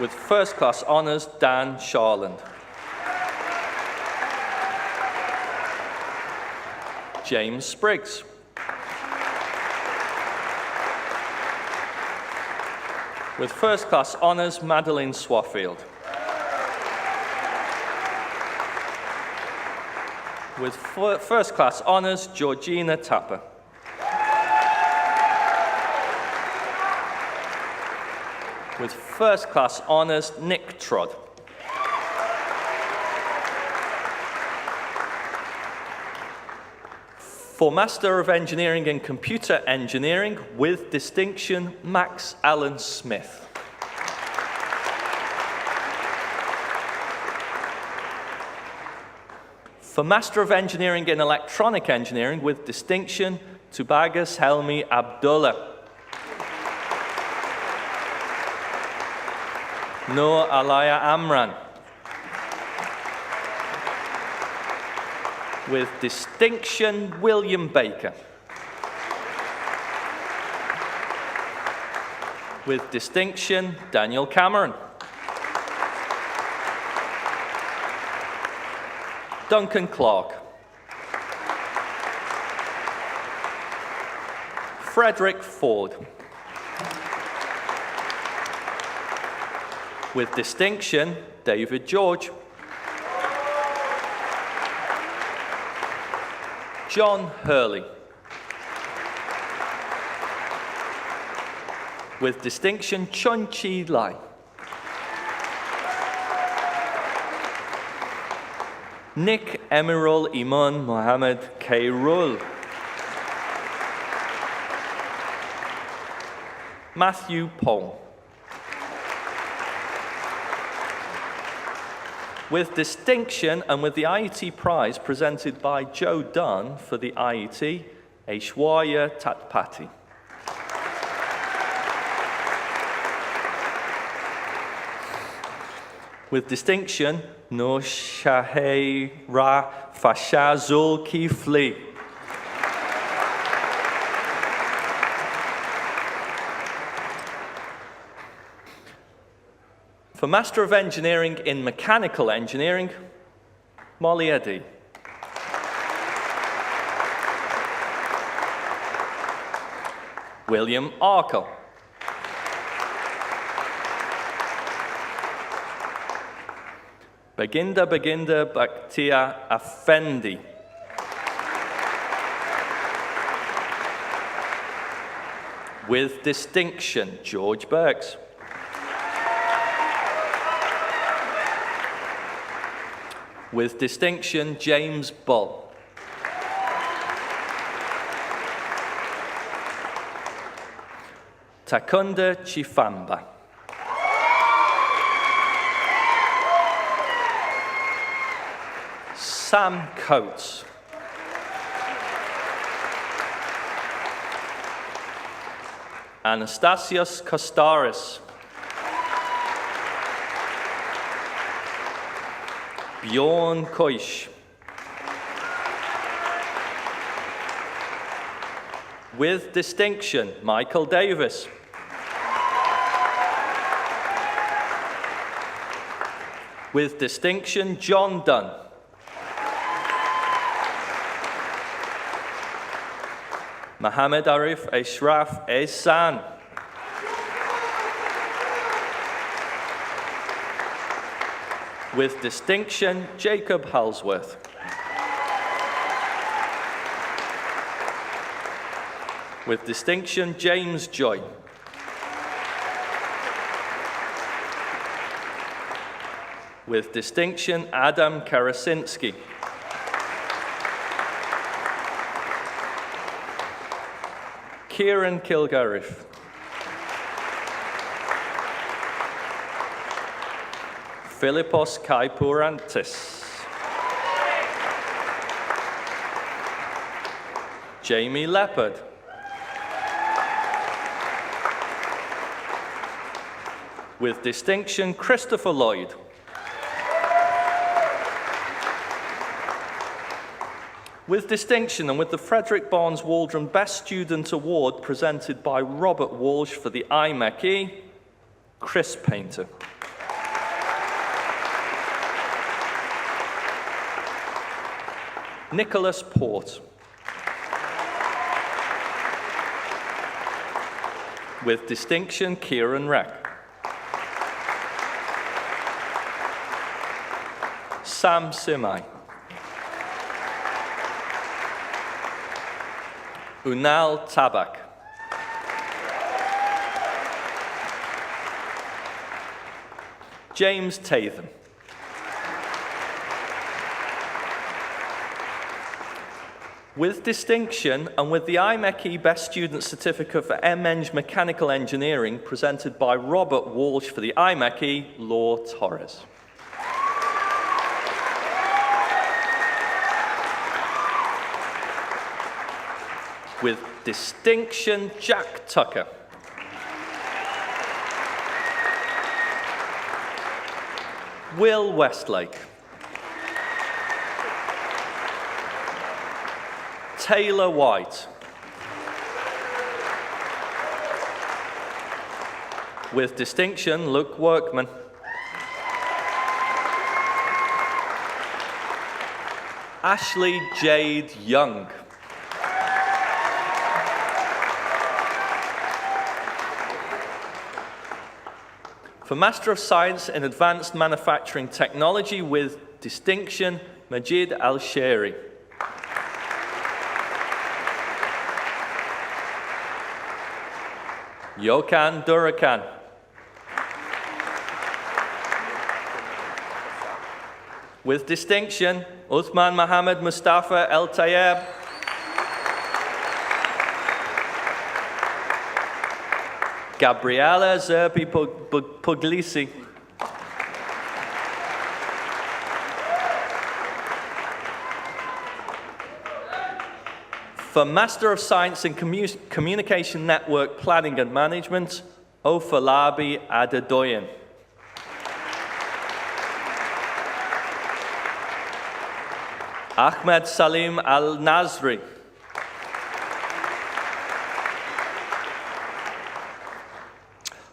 With first-class honours, Dan Sharland. James Spriggs. With first-class honours, Madeline Swaffield. With first-class honours, Georgina Tapper. With first-class honours, Nick Trod. For Master of Engineering in Computer Engineering, with distinction, Max Allen Smith. For Master of Engineering in Electronic Engineering, with distinction, Tubagus Helmi Abdullah. Noor Alaya Amran. With distinction, William Baker. With distinction, Daniel Cameron. Duncan Clark. Frederick Ford. With distinction, David George. John Hurley. With distinction, Chun Chi Lai. Nick Emerald Iman Mohammed Kairul. Matthew Pong. With distinction and with the IET prize presented by Joe Dunn for the IET, Aishwarya Tatpati. With distinction, Noor Shahira Fashazul Kifli. For Master of Engineering in Mechanical Engineering, Molly Eddy. William Arkle. Baginda Bakhtia Afendi. With distinction, George Burks. With distinction, James Bull. Takunda Chifamba. Sam Coates. Anastasios Kostaris. Bjorn Koish. With distinction, Michael Davis. With distinction, John Dunn. Mohammed Arif Ashraf Ehsan. With distinction, Jacob Halsworth. With distinction, James Joy. With distinction, Adam Karasinski. Kieran Kilgariff. Philippos Kaipourantis. Jamie Leopard. With distinction, Christopher Lloyd. With distinction and with the Frederick Barnes Waldron Best Student Award presented by Robert Walsh for the IMechE, Chris Painter. Nicholas Port. With distinction, Kieran Reck. Sam Simai. Unal Tabak. James Tatham. With distinction and with the IMechE Best Student Certificate for MEng Mechanical Engineering presented by Robert Walsh for the IMechE, Law Torres. With distinction, Jack Tucker. Will Westlake. Taylor White. With distinction, Luke Workman. Ashley Jade Young. For Master of Science in Advanced Manufacturing Technology with distinction, Majid Al-Sheri. Yokan Durakan. With distinction, Uthman Mohammed Mustafa El Tayeb. Gabriela Zerbi Puglisi. For Master of Science in Communication Network Planning and Management, Ofalabi Adedoyan. Ahmed Salim Al-Nazri.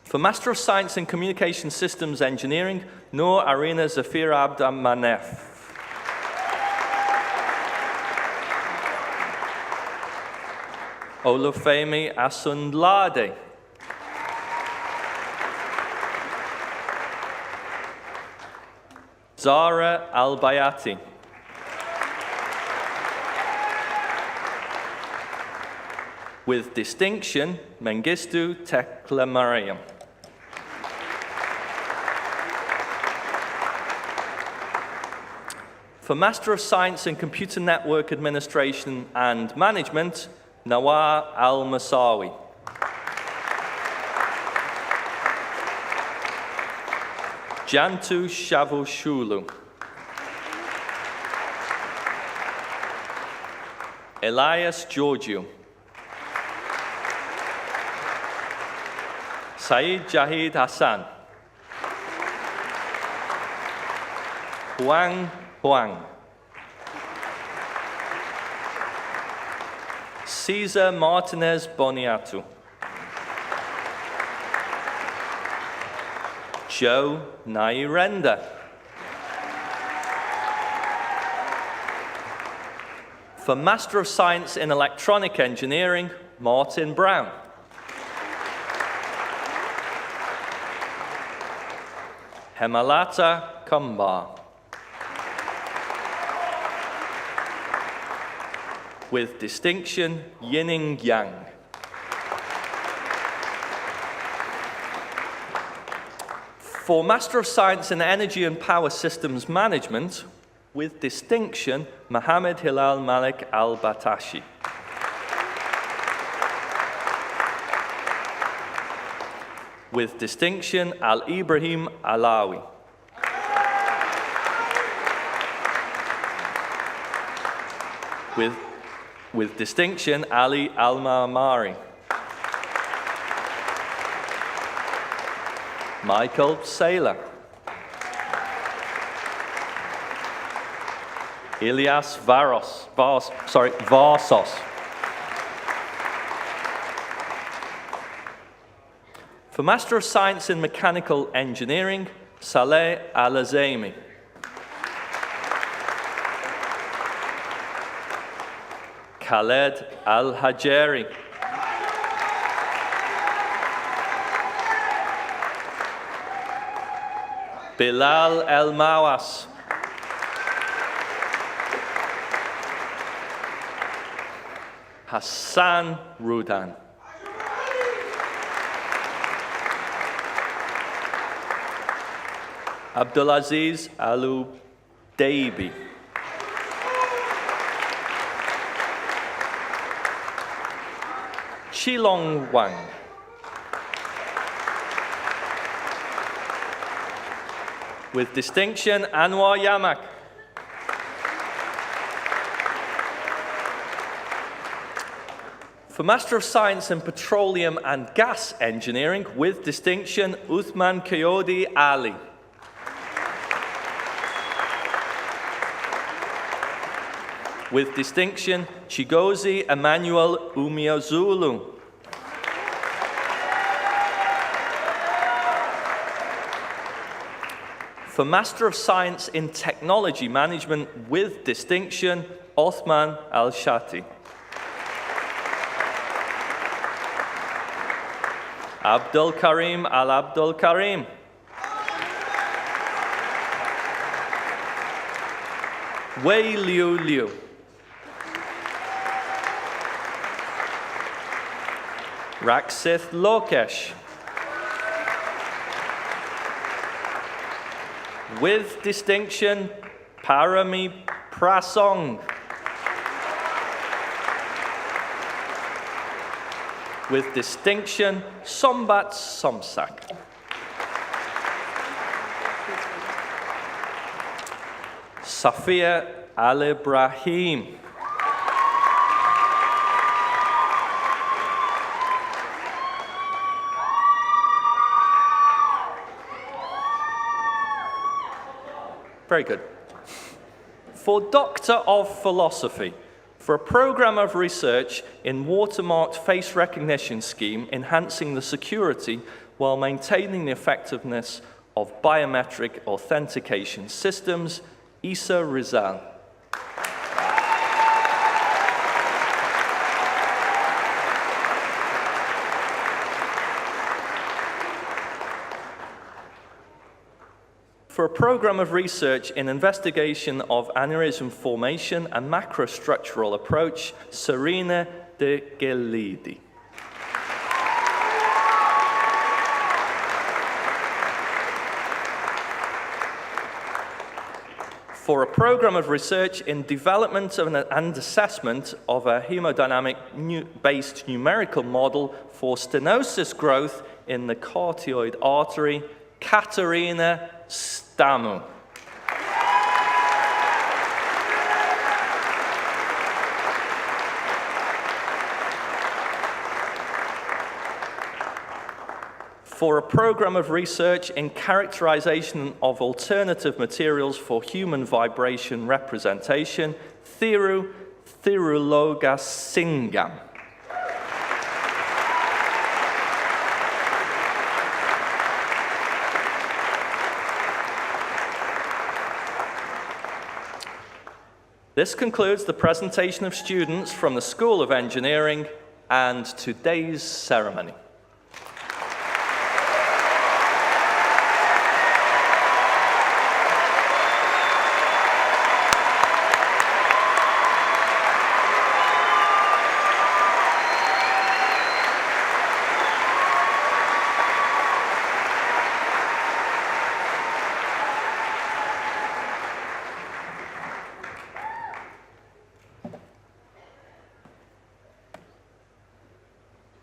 For Master of Science in Communication Systems Engineering, Noor Arina Zafir Abd Manef. Olufemi Asundlade. Zara Al-Bayati. With distinction, Mengistu Tekla Mariam. For Master of Science in Computer Network Administration and Management, Nawar Al-Masawi. Jantu Shavushulu. Elias Georgiou. Saeed Jahid Hassan. Huang Huang. Cesar Martinez Boniatu. Joe Nairenda. For Master of Science in Electronic Engineering, Martin Brown. Hemalata Kumbar. With distinction, Yining Yang. For Master of Science in Energy and Power Systems Management, with distinction, Mohammed Hilal Malik Al-Batashi. With distinction, Al-Ibrahim Alawi. With distinction, Ali Al-Ma'amari. Michael Saylor. Ilias Varsos. For Master of Science in Mechanical Engineering, Saleh Al-Azami. Khaled Al-Hajeri. Bilal El-Mawas. Hassan Rudan. Abdulaziz Alu-Daibi. Qilong Wang. With distinction, Anwar Yamak. For Master of Science in Petroleum and Gas Engineering, with distinction, Uthman Kayode Ali. With distinction, Chigozie Emmanuel Umiazulu. For Master of Science in Technology Management with distinction, Othman Al-Shati. Abdul Karim Al-Abdul Karim. Wei Liu Liu. Raksith Lokesh. With distinction, Parami Prasong. With distinction, Sombat Somsak. Safia Al-Ibrahim. Very good. For Doctor of Philosophy, for a program of research in watermarked face recognition scheme enhancing the security while maintaining the effectiveness of biometric authentication systems, Isa Rizal. For a program of research in investigation of aneurysm formation and macrostructural approach, Serena de Gelidi. For a program of research in development and assessment of a hemodynamic-based numerical model for stenosis growth in the carotid artery, Katerina Stamu. For a program of research in characterization of alternative materials for human vibration representation, Thiru Thirulogasingam. This concludes the presentation of students from the School of Engineering and today's ceremony.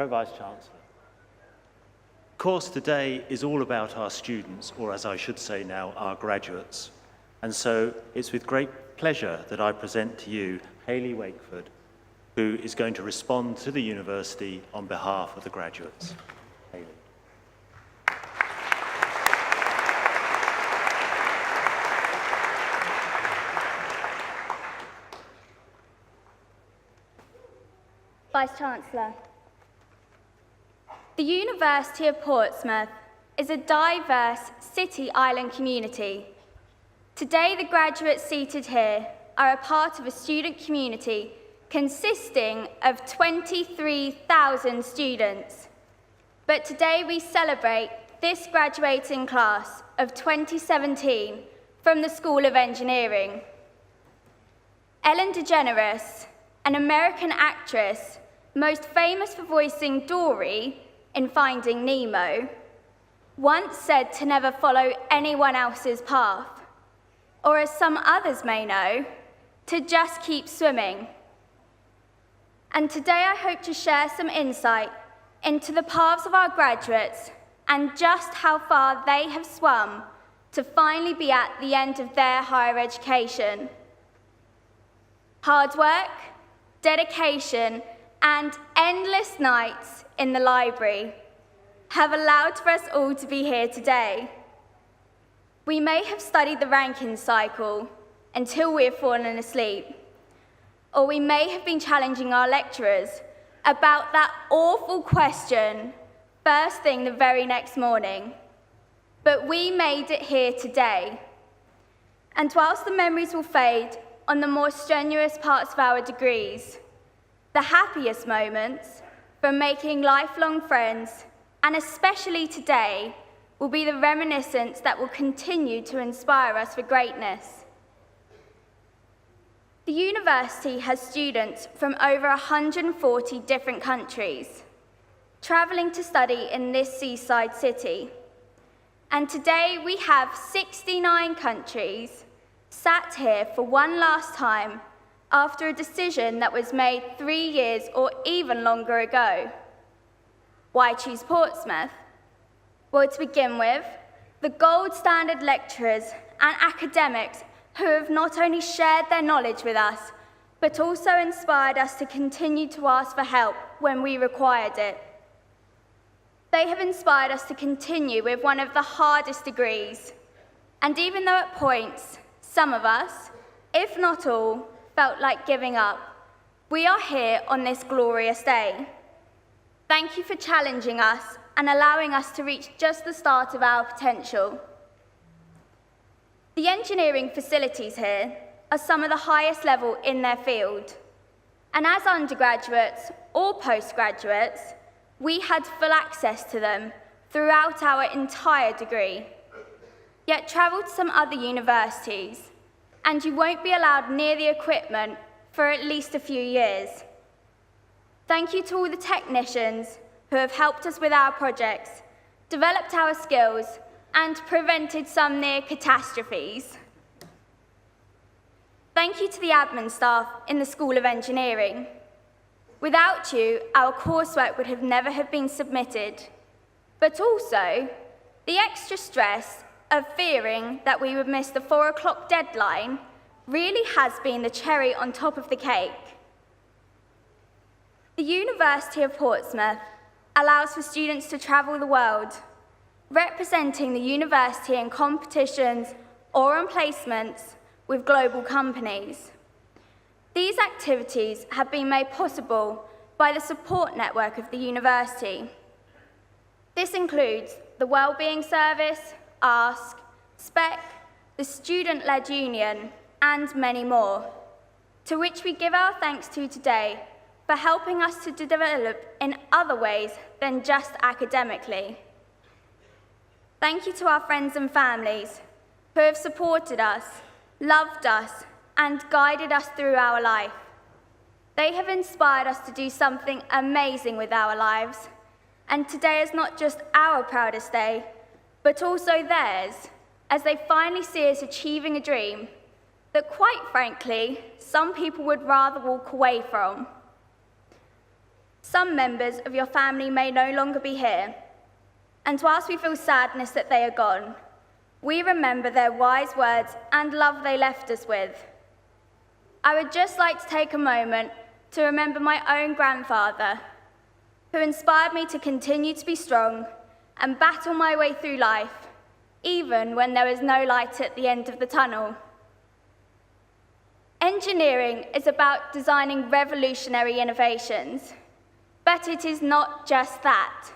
Vice-chancellor. Course today is all about our students, or as I should say now, our graduates. And so it's with great pleasure that I present to you Hayley Wakeford, who is going to respond to the university on behalf of the graduates. Hayley. Vice-chancellor. The University of Portsmouth is a diverse city-island community. Today, the graduates seated here are a part of a student community consisting of 23,000 students. But today we celebrate this graduating class of 2017 from the School of Engineering. Ellen DeGeneres, an American actress most famous for voicing Dory in Finding Nemo, once said to never follow anyone else's path, or as some others may know, to just keep swimming. And today I hope to share some insight into the paths of our graduates and just how far they have swum to finally be at the end of their higher education. Hard work, dedication, and endless nights in the library have allowed for us all to be here today. We may have studied the ranking cycle until we have fallen asleep, or we may have been challenging our lecturers about that awful question first thing the very next morning. But we made it here today. And whilst the memories will fade on the more strenuous parts of our degrees, the happiest moments from making lifelong friends, and especially today, will be the reminiscence that will continue to inspire us for greatness. The university has students from over 140 different countries, travelling to study in this seaside city. And today we have 69 countries sat here for one last time after a decision that was made 3 years or even longer ago. Why choose Portsmouth? Well, to begin with, the gold standard lecturers and academics who have not only shared their knowledge with us, but also inspired us to continue to ask for help when we required it. They have inspired us to continue with one of the hardest degrees. And even though at points, some of us, if not all, felt like giving up, we are here on this glorious day. Thank you for challenging us and allowing us to reach just the start of our potential. The engineering facilities here are some of the highest level in their field. And as undergraduates or postgraduates, we had full access to them throughout our entire degree. Yet travel to some other universities, and you won't be allowed near the equipment for at least a few years. Thank you to all the technicians who have helped us with our projects, developed our skills, and prevented some near catastrophes. Thank you to the admin staff in the School of Engineering. Without you, our coursework would have never have been submitted. But also, the extra stress of fearing that we would miss the 4 o'clock deadline really has been the cherry on top of the cake. The University of Portsmouth allows for students to travel the world, representing the university in competitions or on placements with global companies. These activities have been made possible by the support network of the university. This includes the Wellbeing Service, ASK, SPEC, the Student-Led Union, and many more, to which we give our thanks to today for helping us to develop in other ways than just academically. Thank you to our friends and families who have supported us, loved us, and guided us through our life. They have inspired us to do something amazing with our lives, and today is not just our proudest day, but also theirs, as they finally see us achieving a dream that, quite frankly, some people would rather walk away from. Some members of your family may no longer be here, and whilst we feel sadness that they are gone, we remember their wise words and love they left us with. I would just like to take a moment to remember my own grandfather, who inspired me to continue to be strong and battle my way through life, even when there is no light at the end of the tunnel. Engineering is about designing revolutionary innovations, but it is not just that.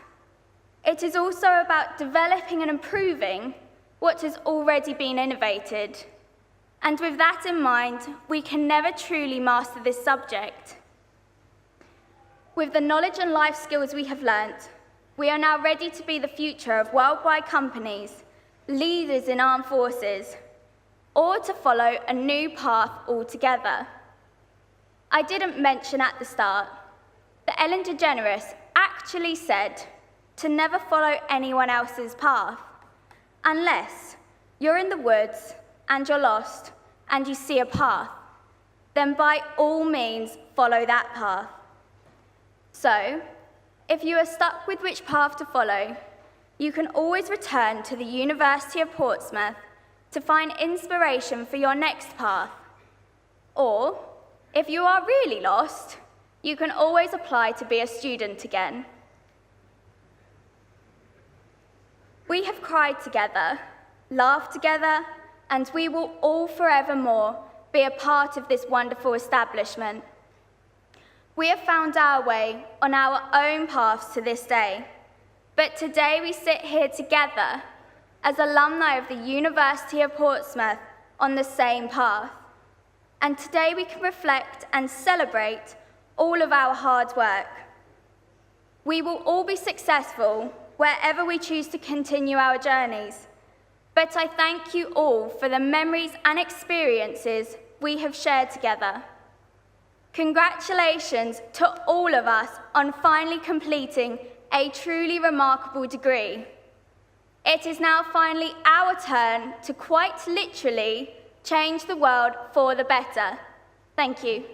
It is also about developing and improving what has already been innovated. And with that in mind, we can never truly master this subject. With the knowledge and life skills we have learnt, we are now ready to be the future of worldwide companies, leaders in armed forces, or to follow a new path altogether. I didn't mention at the start that Ellen DeGeneres actually said to never follow anyone else's path, unless you're in the woods and you're lost and you see a path, then by all means follow that path. So, if you are stuck with which path to follow, you can always return to the University of Portsmouth to find inspiration for your next path. Or, if you are really lost, you can always apply to be a student again. We have cried together, laughed together, and we will all forevermore be a part of this wonderful establishment. We have found our way on our own paths to this day, but today we sit here together as alumni of the University of Portsmouth on the same path. And today we can reflect and celebrate all of our hard work. We will all be successful wherever we choose to continue our journeys, but I thank you all for the memories and experiences we have shared together. Congratulations to all of us on finally completing a truly remarkable degree. It is now finally our turn to quite literally change the world for the better. Thank you.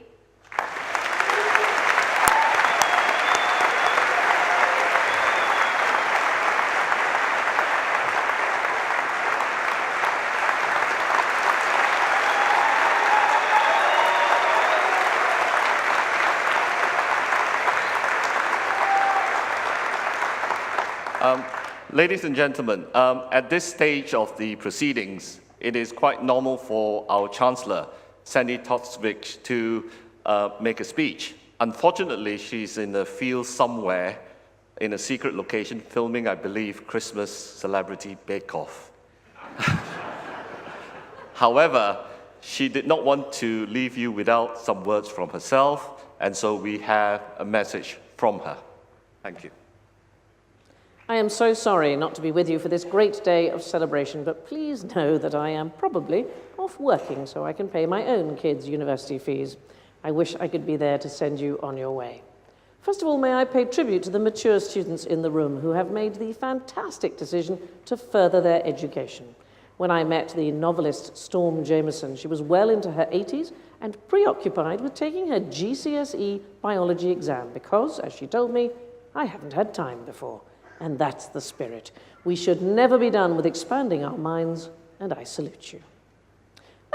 Ladies and gentlemen, at this stage of the proceedings, it is quite normal for our Chancellor, Sandy Toksvig, to make a speech. Unfortunately, she's in the field somewhere in a secret location filming, I believe, Christmas Celebrity Bake Off. However, she did not want to leave you without some words from herself, and so we have a message from her. Thank you. I am so sorry not to be with you for this great day of celebration, but please know that I am probably off working so I can pay my own kids' university fees. I wish I could be there to send you on your way. First of all, may I pay tribute to the mature students in the room who have made the fantastic decision to further their education. When I met the novelist Storm Jameson, she was well into her 80s and preoccupied with taking her GCSE biology exam because, as she told me, I haven't had time before. And that's the spirit. We should never be done with expanding our minds, and I salute you.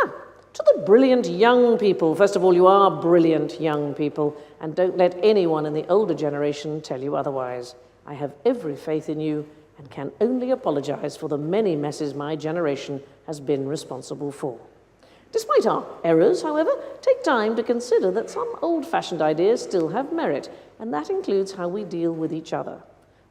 Now, to the brilliant young people, first of all, you are brilliant young people, and don't let anyone in the older generation tell you otherwise. I have every faith in you and can only apologize for the many messes my generation has been responsible for. Despite our errors, however, take time to consider that some old-fashioned ideas still have merit, and that includes how we deal with each other.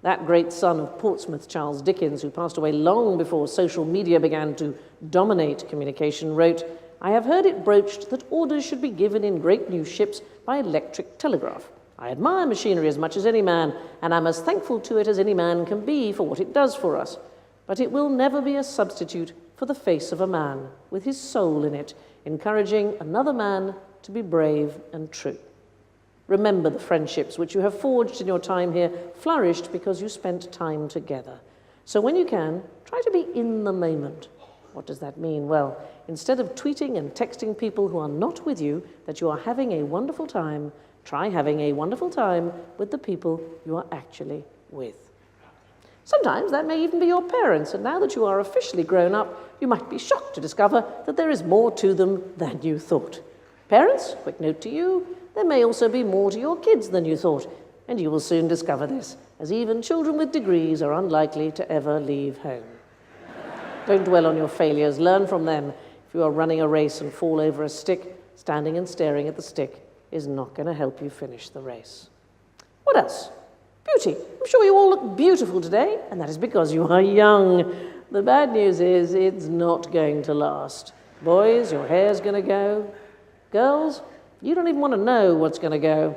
That great son of Portsmouth, Charles Dickens, who passed away long before social media began to dominate communication, wrote, "I have heard it broached that orders should be given in great new ships by electric telegraph. I admire machinery as much as any man, and am as thankful to it as any man can be for what it does for us. But it will never be a substitute for the face of a man, with his soul in it, encouraging another man to be brave and true. Remember the friendships which you have forged in your time here flourished because you spent time together. So when you can, try to be in the moment." What does that mean? Well, instead of tweeting and texting people who are not with you that you are having a wonderful time, try having a wonderful time with the people you are actually with. Sometimes that may even be your parents, and now that you are officially grown up, you might be shocked to discover that there is more to them than you thought. Parents, quick note to you, there may also be more to your kids than you thought, and you will soon discover this, as even children with degrees are unlikely to ever leave home. Don't dwell on your failures, learn from them. If you are running a race and fall over a stick, standing and staring at the stick is not going to help you finish the race. What else? Beauty. I'm sure you all look beautiful today, and that is because you are young. The bad news is it's not going to last. Boys, your hair's going to go. Girls, you don't even want to know what's going to go.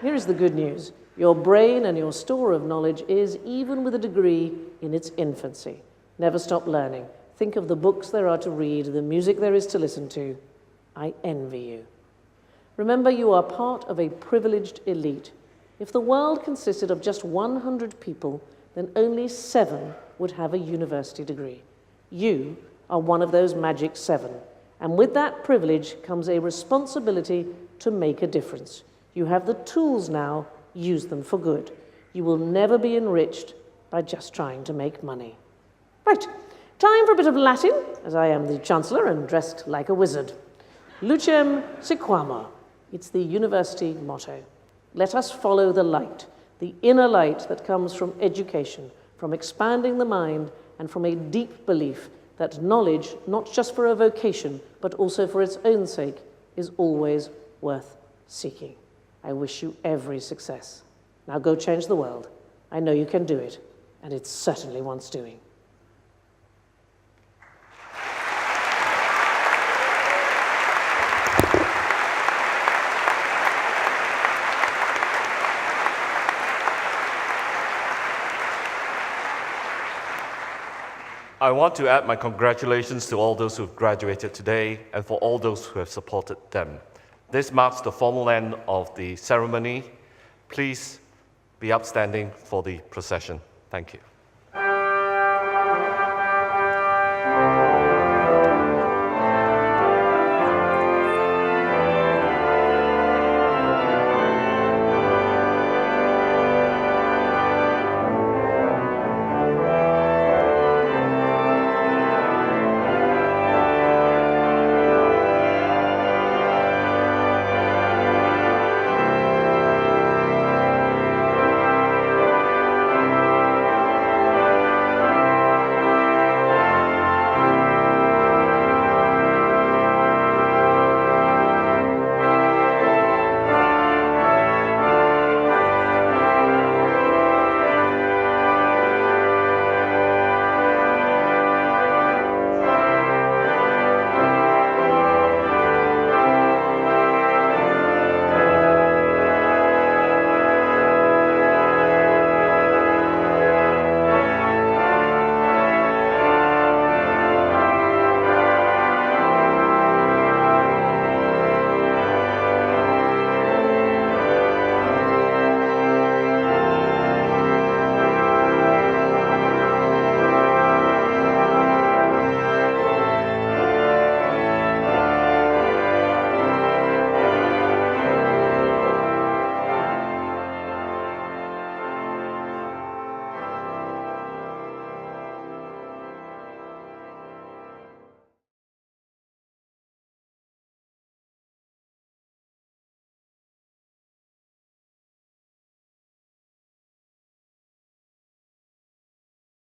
Here is the good news. Your brain and your store of knowledge is, even with a degree, in its infancy. Never stop learning. Think of the books there are to read, the music there is to listen to. I envy you. Remember, you are part of a privileged elite. If the world consisted of just 100 people, then only 7 would have a university degree. You are one of those magic 7. And with that privilege comes a responsibility to make a difference. You have the tools now, use them for good. You will never be enriched by just trying to make money. Right, time for a bit of Latin, as I am the Chancellor and dressed like a wizard. Lucem sequamur. It's the university motto. Let us follow the light, the inner light that comes from education, from expanding the mind, and from a deep belief that knowledge, not just for a vocation, but also for its own sake, is always worth seeking. I wish you every success. Now go change the world. I know you can do it, and it certainly wants doing. I want to add my congratulations to all those who have graduated today and for all those who have supported them. This marks the formal end of the ceremony. Please be upstanding for the procession. Thank you.